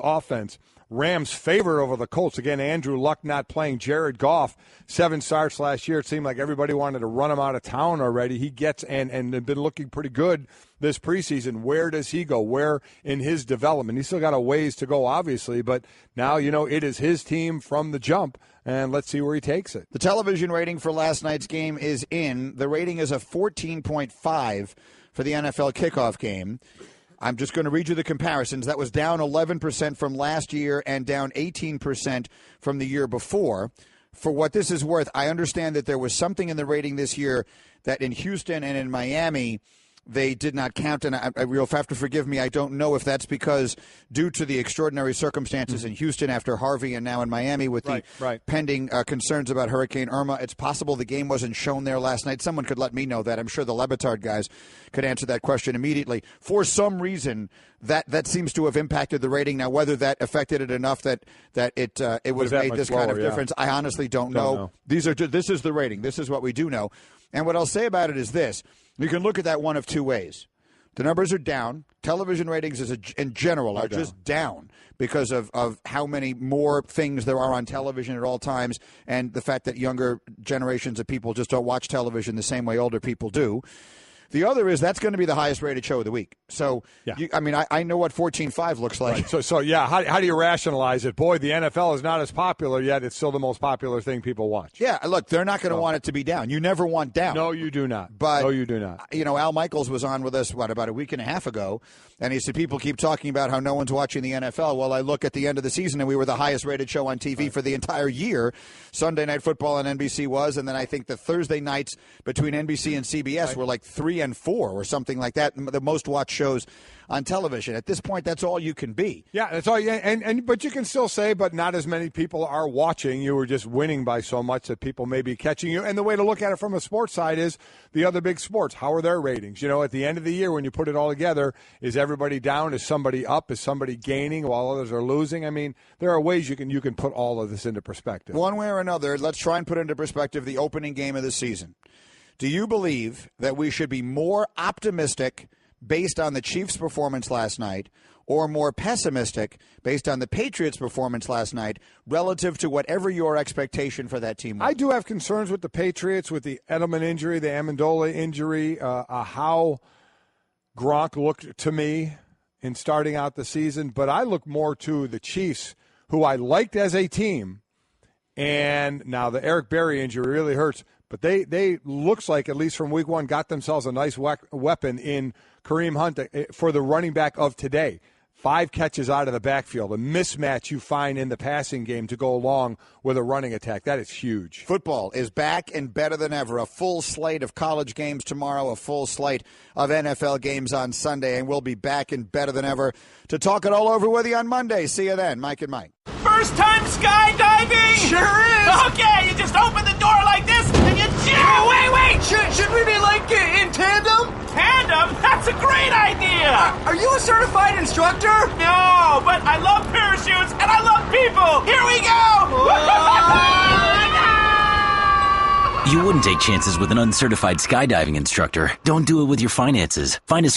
offense. Rams favorite over the Colts. Again, Andrew Luck not playing. Jared Goff, 7 starts last year. It seemed like everybody wanted to run him out of town already. He gets and been looking pretty good this preseason. Where does he go? Where in his development? He's still got a ways to go, obviously, but now, it is his team from the jump, and let's see where he takes it. The television rating for last night's game is in. The rating is a 14.5 for the NFL kickoff game. I'm just going to read you the comparisons. That was down 11% from last year and down 18% from the year before. For what this is worth, I understand that there was something in the rating this year that in Houston and in Miami they did not count, and you'll have to forgive me. I don't know if that's because due to the extraordinary circumstances in Houston after Harvey and now in Miami with the pending concerns about Hurricane Irma, it's possible the game wasn't shown there last night. Someone could let me know that. I'm sure the Lebitard guys could answer that question immediately. For some reason, that seems to have impacted the rating. Now, whether that affected it enough that it would have made this kind of difference, I honestly don't know. This is the rating. This is what we do know. And what I'll say about it is this. You can look at that one of two ways. The numbers are down. Television ratings in general are just down because of how many more things there are on television at all times and the fact that younger generations of people just don't watch television the same way older people do. The other is that's going to be the highest-rated show of the week. So, I know what 14.5 looks like. Right. So how do you rationalize it? Boy, the NFL is not as popular yet. It's still the most popular thing people watch. Yeah, look, they're not going to want it to be down. You never want down. No, you do not. But, no, you do not. Al Michaels was on with us, about a week and a half ago, and he said people keep talking about how no one's watching the NFL. Well, I look at the end of the season, and we were the highest-rated show on TV for the entire year. Sunday Night Football on NBC was, and then I think the Thursday nights between NBC and CBS were like 3 ESPN4 or something like that, the most watched shows on television. At this point, that's all you can be. Yeah, that's all. But you can still say, but not as many people are watching. You were just winning by so much that people may be catching you. And the way to look at it from a sports side is the other big sports. How are their ratings? At the end of the year, when you put it all together, is everybody down? Is somebody up? Is somebody gaining while others are losing? I mean, there are ways you can put all of this into perspective. One way or another, let's try and put into perspective the opening game of the season. Do you believe that we should be more optimistic based on the Chiefs' performance last night, or more pessimistic based on the Patriots' performance last night relative to whatever your expectation for that team was? I do have concerns with the Patriots, with the Edelman injury, the Amendola injury, how Gronk looked to me in starting out the season. But I look more to the Chiefs, who I liked as a team. And now the Eric Berry injury really hurts. But they looks like, at least from week one, got themselves a nice weapon in Kareem Hunt for the running back of today. 5 catches out of the backfield, a mismatch you find in the passing game to go along with a running attack. That is huge. Football is back and better than ever. A full slate of college games tomorrow, a full slate of NFL games on Sunday, and we'll be back and better than ever to talk it all over with you on Monday. See you then. Mike and Mike. First time skydiving? Sure is. Okay, you just open the door like this and you jump. Wait. Should we be like in tandem? Tandem? That's a great idea. Are you a certified instructor? No, but I love parachutes and I love people. Here we go. You wouldn't take chances with an uncertified skydiving instructor. Don't do it with your finances. Find a